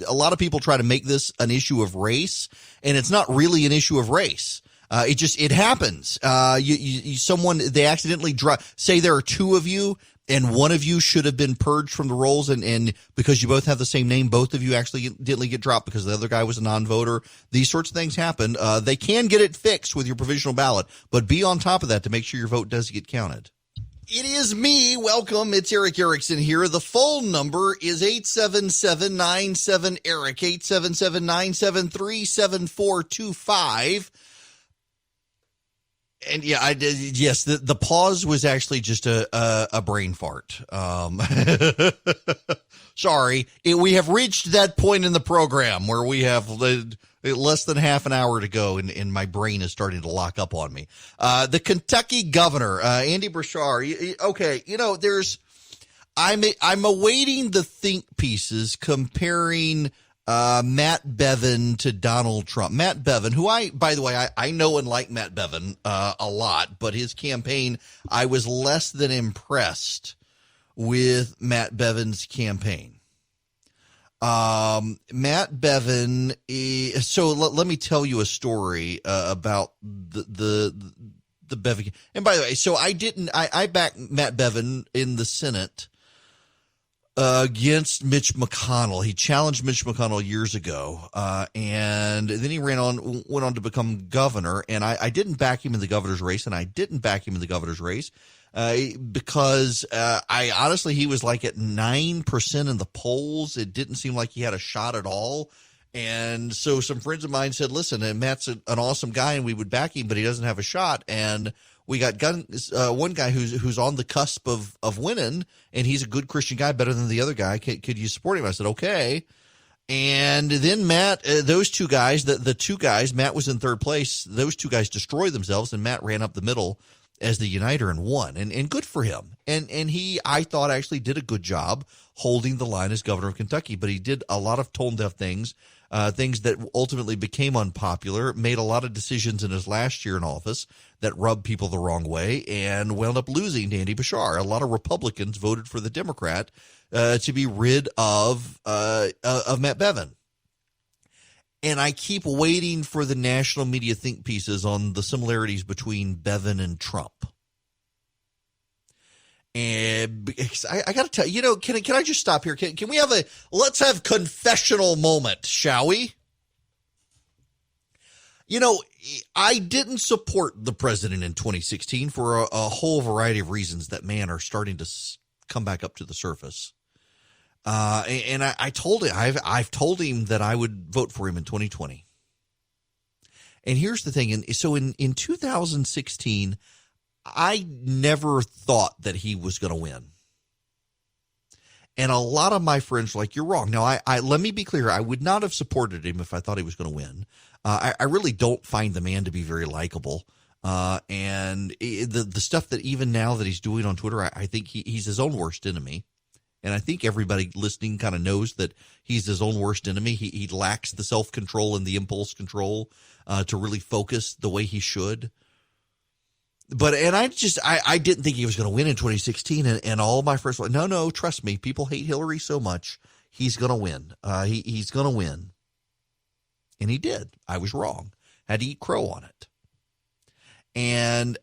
a lot of people try to make this an issue of race, and it's not really an issue of race. It happens. They accidentally say there are two of you, and one of you should have been purged from the rolls, and because you both have the same name, both of you accidentally get dropped because the other guy was a non-voter. These sorts of things happen. They can get it fixed with your provisional ballot, but be on top of that to make sure your vote does get counted. It is me. Welcome. It's Eric Erickson here. The phone number is 877-97-ERIC, 877-973-7425. And yeah, I did. Yes, the pause was actually just a brain fart. Sorry, we have reached that point in the program where we have less than half an hour to go, and my brain is starting to lock up on me. The Kentucky governor, Andy Beshear. Okay, I'm awaiting the think pieces comparing Matt Bevin to Donald Trump. Matt Bevin, who by the way, I know and like Matt Bevin a lot, but his campaign, I was less than impressed with Matt Bevin's campaign. Matt Bevin, so let me tell you a story about the Bevin. And by the way, so I backed Matt Bevin in the Senate against Mitch McConnell. He challenged Mitch McConnell years ago, and then he went on to become governor. And I didn't back him in the governor's race, because I honestly, he was like at 9% in the polls. It didn't seem like he had a shot at all. And so some friends of mine said, listen, Matt's an awesome guy and we would back him, but he doesn't have a shot. And we got one guy who's on the cusp of winning, and he's a good Christian guy, better than the other guy. Could you support him? I said, okay. And then Matt, those two guys, the two guys, Matt was in third place. Those two guys destroyed themselves, and Matt ran up the middle as the uniter and won. And good for him. And he, I thought, actually did a good job holding the line as governor of Kentucky. But he did a lot of tone-deaf things, things that ultimately became unpopular, made a lot of decisions in his last year in office that rubbed people the wrong way, and wound up losing to Andy Beshear. A lot of Republicans voted for the Democrat to be rid of Matt Bevin. And I keep waiting for the national media think pieces on the similarities between Bevin and Trump. And I got to tell you, can I just stop here? Can we let's have confessional moment, shall we? I didn't support the president in 2016 for a whole variety of reasons that, are starting to come back up to the surface. And I told him, I've told him that I would vote for him in 2020. And here's the thing. So in 2016, I never thought that he was going to win. And a lot of my friends were like, you're wrong. Now, I let me be clear. I would not have supported him if I thought he was going to win. I really don't find the man to be very likable. And the stuff that even now that he's doing on Twitter, I think he's his own worst enemy. And I think everybody listening kind of knows that he's his own worst enemy. He lacks the self-control and the impulse control to really focus the way he should. But I didn't think he was going to win in 2016. And all my friends were like, no, trust me. People hate Hillary so much. He's going to win. He's going to win. And he did. I was wrong. Had to eat crow on it. And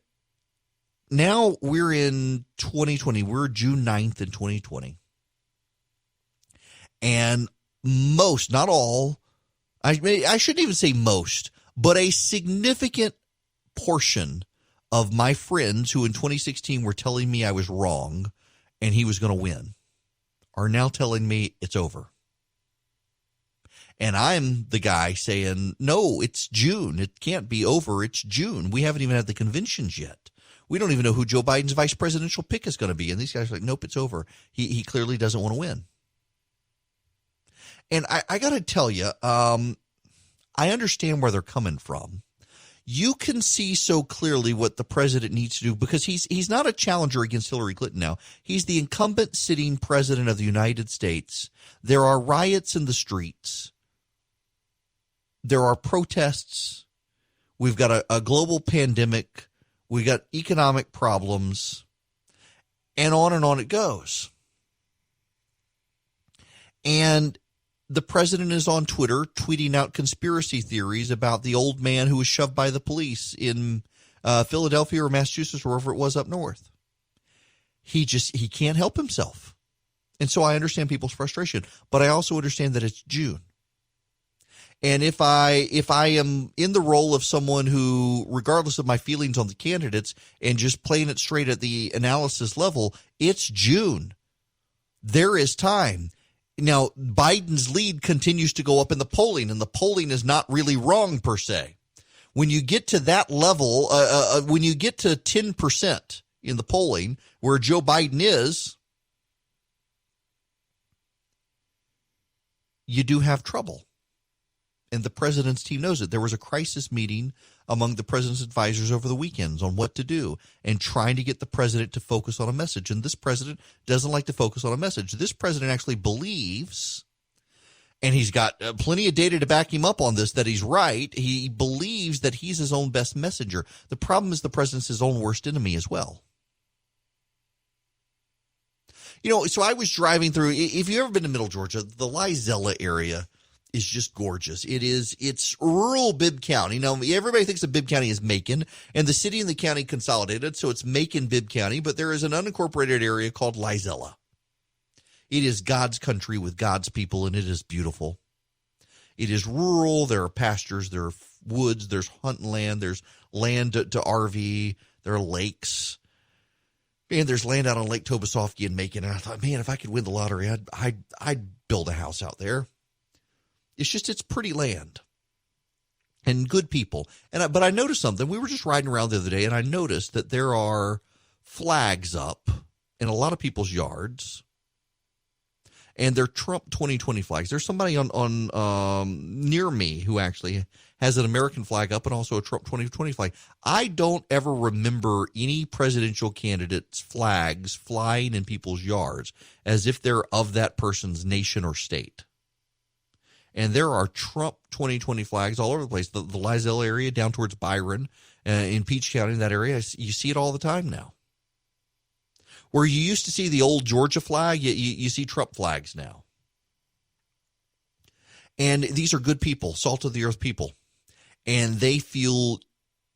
now we're in 2020. We're June 9th in 2020. And most, not all, I shouldn't even say most, but a significant portion of my friends who in 2016 were telling me I was wrong and he was going to win are now telling me it's over. And I'm the guy saying, no, it's June. It can't be over. It's June. We haven't even had the conventions yet. We don't even know who Joe Biden's vice presidential pick is going to be. And these guys are like, nope, it's over. He clearly doesn't want to win. And I got to tell you, I understand where they're coming from. You can see so clearly what the president needs to do because he's not a challenger against Hillary Clinton now. He's the incumbent sitting president of the United States. There are riots in the streets. There are protests. We've got a global pandemic. We got economic problems, and on it goes. And the president is on Twitter tweeting out conspiracy theories about the old man who was shoved by the police in Philadelphia or Massachusetts, or wherever it was up north. He can't help himself. And so I understand people's frustration, but I also understand that it's June. And if I am in the role of someone who, regardless of my feelings on the candidates and just playing it straight at the analysis level, it's June. There is time. Now, Biden's lead continues to go up in the polling, and the polling is not really wrong per se. When you get to that level, when you get to 10% in the polling where Joe Biden is, you do have trouble. And the president's team knows it. There was a crisis meeting among the president's advisors over the weekends on what to do and trying to get the president to focus on a message. And this president doesn't like to focus on a message. This president actually believes, and he's got plenty of data to back him up on this, that he's right. He believes that he's his own best messenger. The problem is the president's his own worst enemy as well. You know, so I was driving through, if you've ever been to Middle Georgia, the Lizella area is just gorgeous. It's rural Bibb County. Now, everybody thinks of Bibb County as Macon, and the city and the county consolidated, so it's Macon-Bibb County, but there is an unincorporated area called Lizella. It is God's country with God's people, and it is beautiful. It is rural. There are pastures, there are woods, there's hunting land, there's land to RV, there are lakes. Man, there's land out on Lake Tobosoffke and Macon, and I thought, man, if I could win the lottery, I'd build a house out there. It's pretty land and good people. But I noticed something. We were just riding around the other day, and I noticed that there are flags up in a lot of people's yards, and they're Trump 2020 flags. There's somebody on near me who actually has an American flag up and also a Trump 2020 flag. I don't ever remember any presidential candidates' flags flying in people's yards as if they're of that person's nation or state. And there are Trump 2020 flags all over the place. The Lizelle area down towards Byron, in Peach County, in that area, you see it all the time now. Where you used to see the old Georgia flag, you see Trump flags now. And these are good people, salt of the earth people. And they feel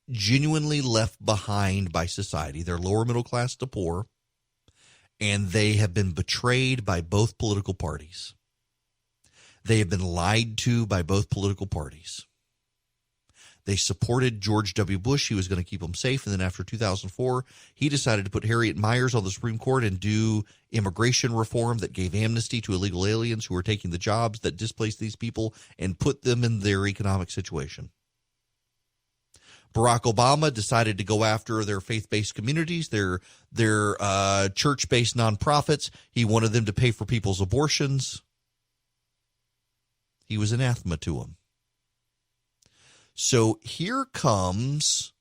genuinely left behind by society. They're lower middle class to poor. And they have been betrayed by both political parties. They have been lied to by both political parties. They supported George W. Bush. He was going to keep them safe. And then after 2004, he decided to put Harriet Miers on the Supreme Court and do immigration reform that gave amnesty to illegal aliens who were taking the jobs that displaced these people and put them in their economic situation. Barack Obama decided to go after their faith-based communities, their church-based nonprofits. He wanted them to pay for people's abortions. He was anathema to him. So here comes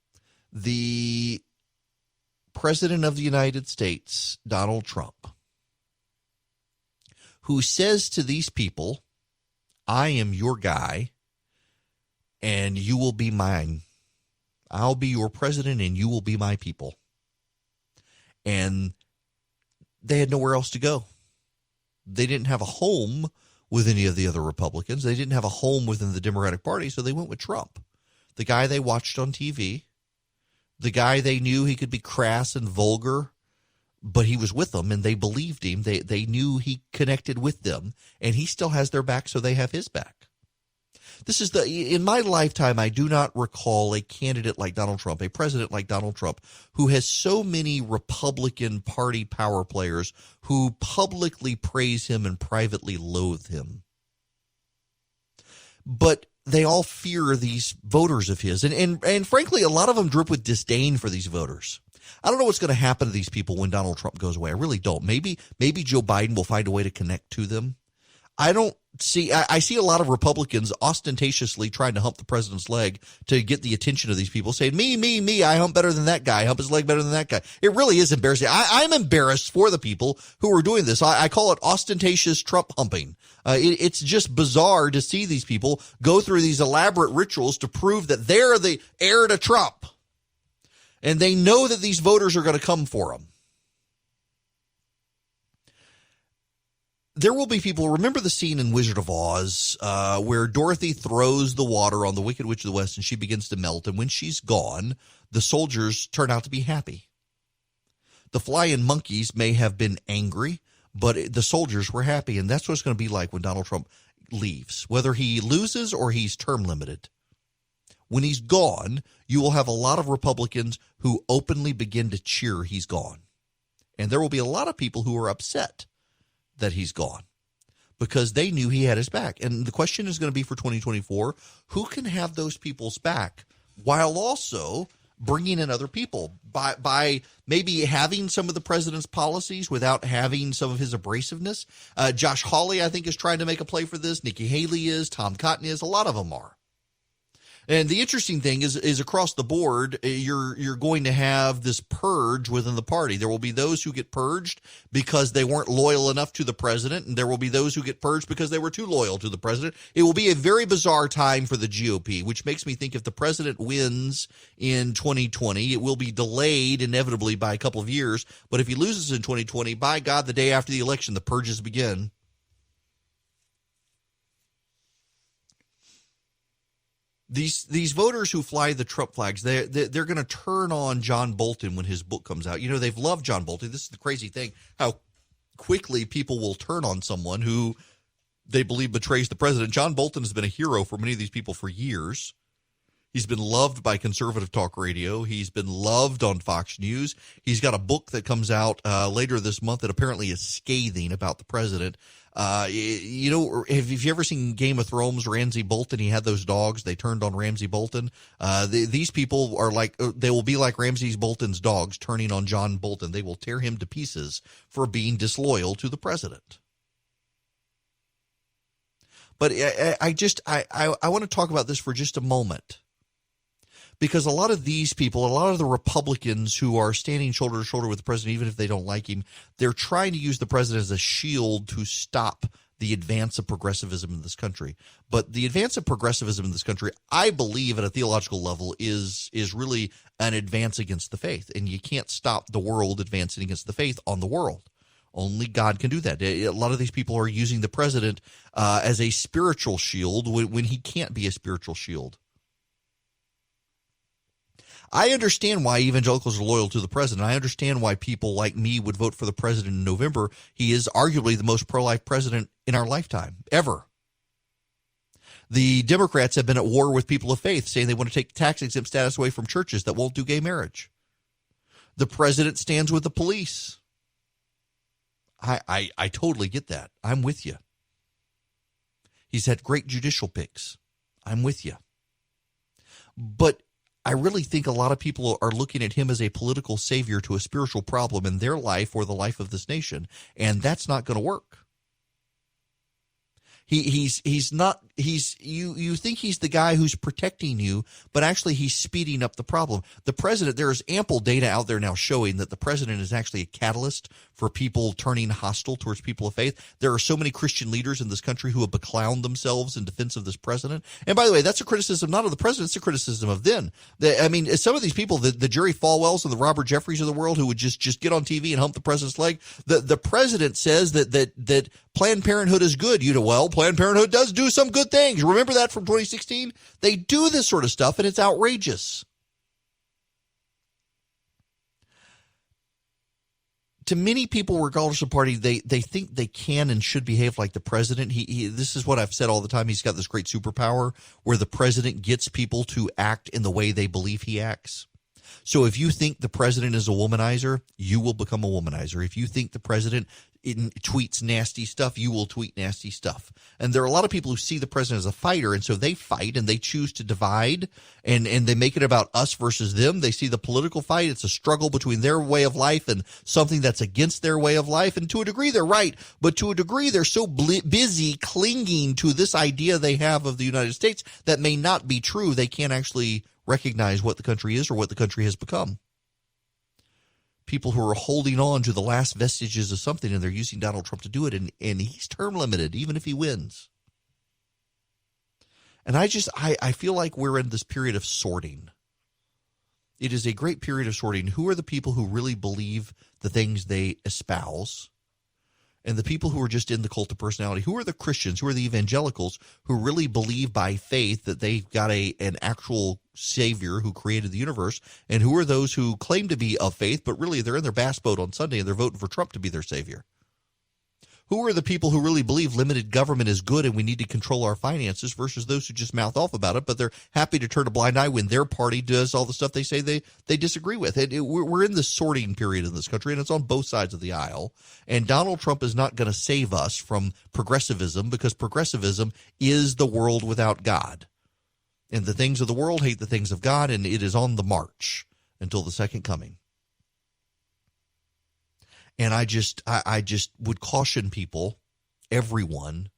the President of the United States, Donald Trump, who says to these people, I am your guy, and you will be mine. I'll be your president, and you will be my people. And they had nowhere else to go. They didn't have a home with any of the other Republicans. They didn't have a home within the Democratic Party, so they went with Trump, the guy they watched on TV, the guy they knew he could be crass and vulgar, but he was with them, and they believed him. They knew he connected with them, and he still has their back, so they have his back. This is in my lifetime, I do not recall a candidate like Donald Trump, a president like Donald Trump, who has so many Republican Party power players who publicly praise him and privately loathe him. But they all fear these voters of his. And frankly, a lot of them drip with disdain for these voters. I don't know what's going to happen to these people when Donald Trump goes away. I really don't. Maybe Joe Biden will find a way to connect to them. I see a lot of Republicans ostentatiously trying to hump the president's leg to get the attention of these people, saying, me, I hump better than that guy, I hump his leg better than that guy. It really is embarrassing. I'm embarrassed for the people who are doing this. I call it ostentatious Trump humping. It's just bizarre to see these people go through these elaborate rituals to prove that they're the heir to Trump. And they know that these voters are going to come for them. There will be people, remember the scene in Wizard of Oz where Dorothy throws the water on the Wicked Witch of the West and she begins to melt. And when she's gone, the soldiers turn out to be happy. The flying monkeys may have been angry, but the soldiers were happy. And that's what it's going to be like when Donald Trump leaves, whether he loses or he's term limited. When he's gone, you will have a lot of Republicans who openly begin to cheer he's gone. And there will be a lot of people who are upset that he's gone because they knew he had his back. And the question is going to be for 2024, who can have those people's back while also bringing in other people by maybe having some of the president's policies without having some of his abrasiveness. Josh Hawley, I think, is trying to make a play for this. Nikki Haley is. Tom Cotton is. A lot of them are. And the interesting thing is across the board, you're going to have this purge within the party. There will be those who get purged because they weren't loyal enough to the president, and there will be those who get purged because they were too loyal to the president. It will be a very bizarre time for the GOP, which makes me think if the president wins in 2020, it will be delayed inevitably by a couple of years. But if he loses in 2020, by God, the day after the election, the purges begin. These voters who fly the Trump flags, they're going to turn on John Bolton when his book comes out. You know, they've loved John Bolton. This is the crazy thing, how quickly people will turn on someone who they believe betrays the president. John Bolton has been a hero for many of these people for years. He's been loved by conservative talk radio. He's been loved on Fox News. He's got a book that comes out later this month that apparently is scathing about the president. You know, have you ever seen Game of Thrones? Ramsay Bolton, he had those dogs. They turned on Ramsay Bolton. These people are like, they will be like Ramsay Bolton's dogs turning on John Bolton. They will tear him to pieces for being disloyal to the president. But I want to talk about this for just a moment. Because a lot of these people, a lot of the Republicans who are standing shoulder to shoulder with the president, even if they don't like him, they're trying to use the president as a shield to stop the advance of progressivism in this country. But the advance of progressivism in this country, I believe at a theological level, is really an advance against the faith. And you can't stop the world advancing against the faith on the world. Only God can do that. A lot of these people are using the president as a spiritual shield when he can't be a spiritual shield. I understand why evangelicals are loyal to the president. I understand why people like me would vote for the president in November. He is arguably the most pro-life president in our lifetime, ever. The Democrats have been at war with people of faith, saying they want to take tax-exempt status away from churches that won't do gay marriage. The president stands with the police. I totally get that. I'm with you. He's had great judicial picks. I'm with you. But I really think a lot of people are looking at him as a political savior to a spiritual problem in their life or the life of this nation, and that's not going to work. He's not you think he's the guy who's protecting you, but actually he's speeding up the problem. The president, there is ample data out there now showing that the president is actually a catalyst for people turning hostile towards people of faith. There are so many Christian leaders in this country who have beclowned themselves in defense of this president. And by the way, that's a criticism not of the president, it's a criticism of them. I mean, some of these people, the Jerry Falwells and the Robert Jeffries of the world who would just get on TV and hump the president's leg. The president says that Planned Parenthood is good. You know, well, Planned Parenthood does do some good things. Remember that from 2016? They do this sort of stuff, and it's outrageous. To many people, regardless of party, they think they can and should behave like the president. This is what I've said all the time. He's got this great superpower where the president gets people to act in the way they believe he acts. So if you think the president is a womanizer, you will become a womanizer. If you think the president tweets nasty stuff, you will tweet nasty stuff. And there are a lot of people who see the president as a fighter, and so they fight and they choose to divide, and they make it about us versus them. They see the political fight. It's a struggle between their way of life and something that's against their way of life. And to a degree, they're right. But to a degree, they're so busy clinging to this idea they have of the United States that may not be true. They can't actually recognize what the country is or what the country has become. People who are holding on to the last vestiges of something, and they're using Donald Trump to do it, and he's term limited, even if he wins. And I feel like we're in this period of sorting. It is a great period of sorting. Who are the people who really believe the things they espouse? And the people who are just in the cult of personality? Who are the Christians? Who are the evangelicals who really believe by faith that they've got an actual Savior who created the universe? And who are those who claim to be of faith, but really they're in their bass boat on Sunday and they're voting for Trump to be their Savior? Who are the people who really believe limited government is good and we need to control our finances versus those who just mouth off about it, but they're happy to turn a blind eye when their party does all the stuff they say they disagree with? We're in this sorting period in this country, and it's on both sides of the aisle. And Donald Trump is not going to save us from progressivism, because progressivism is the world without God. And the things of the world hate the things of God, and it is on the march until the second coming. And I just would caution people, everyone,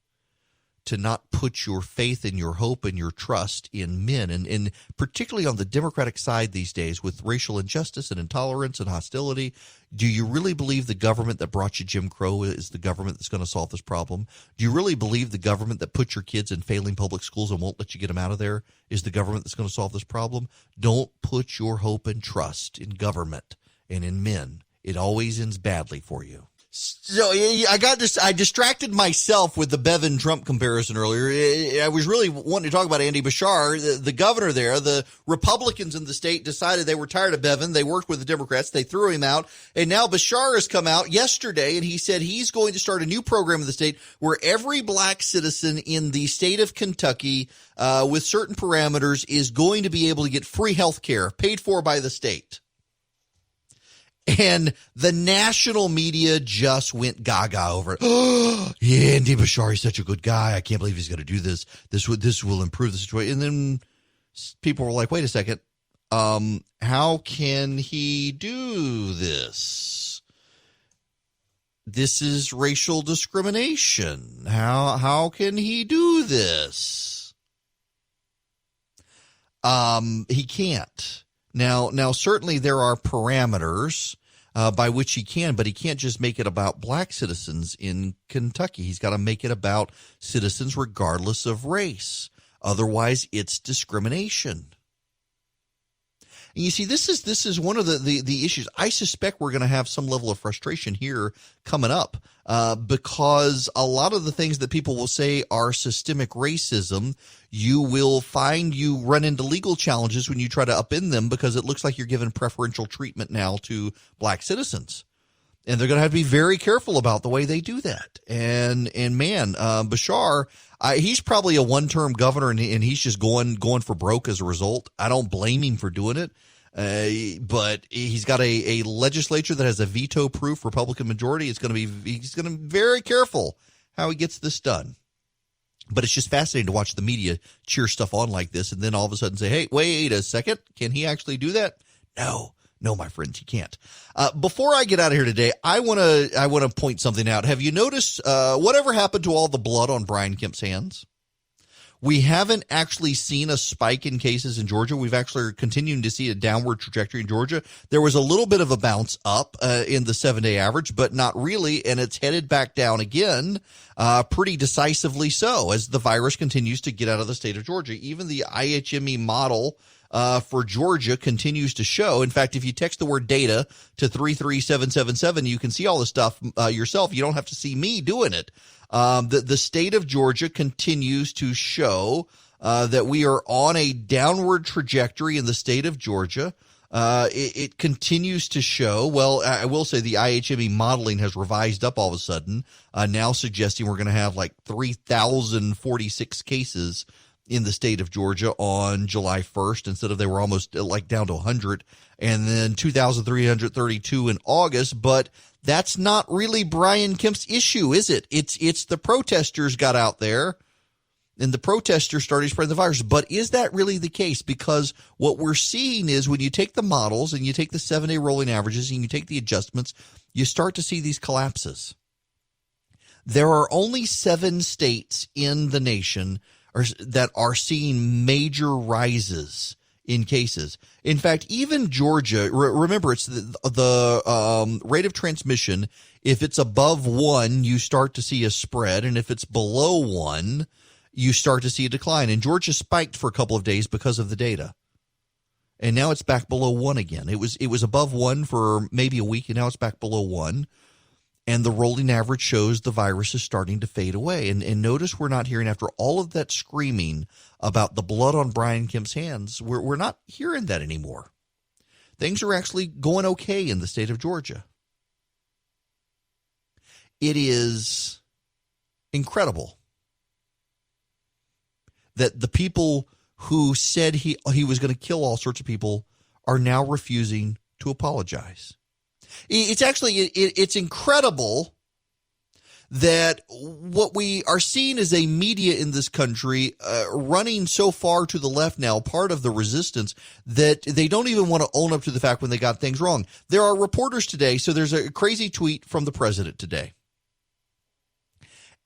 to not put your faith and your hope and your trust in men. And particularly on the Democratic side these days with racial injustice and intolerance and hostility, do you really believe the government that brought you Jim Crow is the government that's going to solve this problem? Do you really believe the government that put your kids in failing public schools and won't let you get them out of there is the government that's going to solve this problem? Don't put your hope and trust in government and in men. It always ends badly for you. So I distracted myself with the Bevin-Trump comparison earlier. I was really wanting to talk about Andy Bashar, the governor there. The Republicans in the state decided they were tired of Bevin. They worked with the Democrats. They threw him out. And now Bashar has come out yesterday, and he said he's going to start a new program in the state where every black citizen in the state of Kentucky, with certain parameters, is going to be able to get free health care paid for by the state. And the national media just went gaga over it. Oh, yeah, Andy Bashar, he's such a good guy. I can't believe he's going to do this. This will improve the situation. And then people were like, wait a second. How can he do this? This is racial discrimination. How can he do this? He can't. Now, certainly there are parameters by which he can, but he can't just make it about black citizens in Kentucky. He's got to make it about citizens regardless of race. Otherwise, it's discrimination. And you see, this is one of the issues. I suspect we're going to have some level of frustration here coming up because a lot of the things that people will say are systemic racism, you will find you run into legal challenges when you try to upend them because it looks like you're giving preferential treatment now to black citizens. And they're going to have to be very careful about the way they do that. And man, Bashar, he's probably a one-term governor, and he's just going for broke as a result. I don't blame him for doing it. But he's got a legislature that has a veto-proof Republican majority. He's going to be very careful how he gets this done. But it's just fascinating to watch the media cheer stuff on like this, and then all of a sudden say, "Hey, wait a second, can he actually do that?" No, my friends, he can't. Before I get out of here today, I want to point something out. Have you noticed whatever happened to all the blood on Brian Kemp's hands? We haven't actually seen a spike in cases in Georgia. We've actually continuing to see a downward trajectory in Georgia. There was a little bit of a bounce up in the 7-day average, but not really, and it's headed back down again, pretty decisively so, as the virus continues to get out of the state of Georgia. Even the IHME model for Georgia continues to show. In fact, if you text the word data to 33777, you can see all this stuff yourself. You don't have to see me doing it. The state of Georgia continues to show that we are on a downward trajectory in the state of Georgia. It continues to show, well, I will say the IHME modeling has revised up all of a sudden, now suggesting we're going to have like 3,046 cases in the state of Georgia on July 1st, instead of they were almost like down to 100, and then 2,332 in August. But that's not really Brian Kemp's issue, is it? It's the protesters got out there, and the protesters started spreading the virus. But is that really the case? Because what we're seeing is when you take the models and you take the 7-day rolling averages and you take the adjustments, you start to see these collapses. There are only 7 states in the nation that are seeing major rises in cases. In fact, even Georgia, remember, it's the rate of transmission. If it's above 1, you start to see a spread. And if it's below 1, you start to see a decline. And Georgia spiked for a couple of days because of the data. And now it's back below 1 again. It was above 1 for maybe a week, and now it's back below 1. And the rolling average shows the virus is starting to fade away. And notice we're not hearing, after all of that screaming about the blood on Brian Kemp's hands, we're not hearing that anymore. Things are actually going okay in the state of Georgia. It is incredible that the people who said he was going to kill all sorts of people are now refusing to apologize. It's actually, it's incredible that what we are seeing is a media in this country running so far to the left now, part of the resistance, that they don't even want to own up to the fact when they got things wrong. There are reporters today. So there's a crazy tweet from the president today.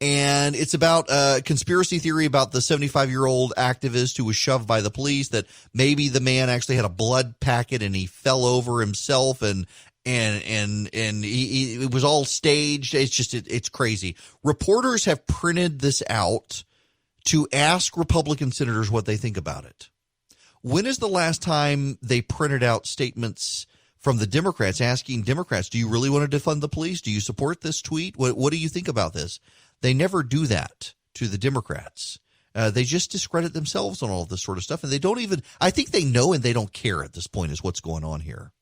And it's about a conspiracy theory about the 75-year-old activist who was shoved by the police, that maybe the man actually had a blood packet and he fell over himself and it was all staged. It's crazy. Reporters have printed this out to ask Republican senators what they think about it. When is the last time they printed out statements from the Democrats asking Democrats, do you really want to defund the police? Do you support this tweet? What do you think about this? They never do that to the Democrats. They just discredit themselves on all of this sort of stuff. And they don't even, I think they know and they don't care at this point is what's going on here.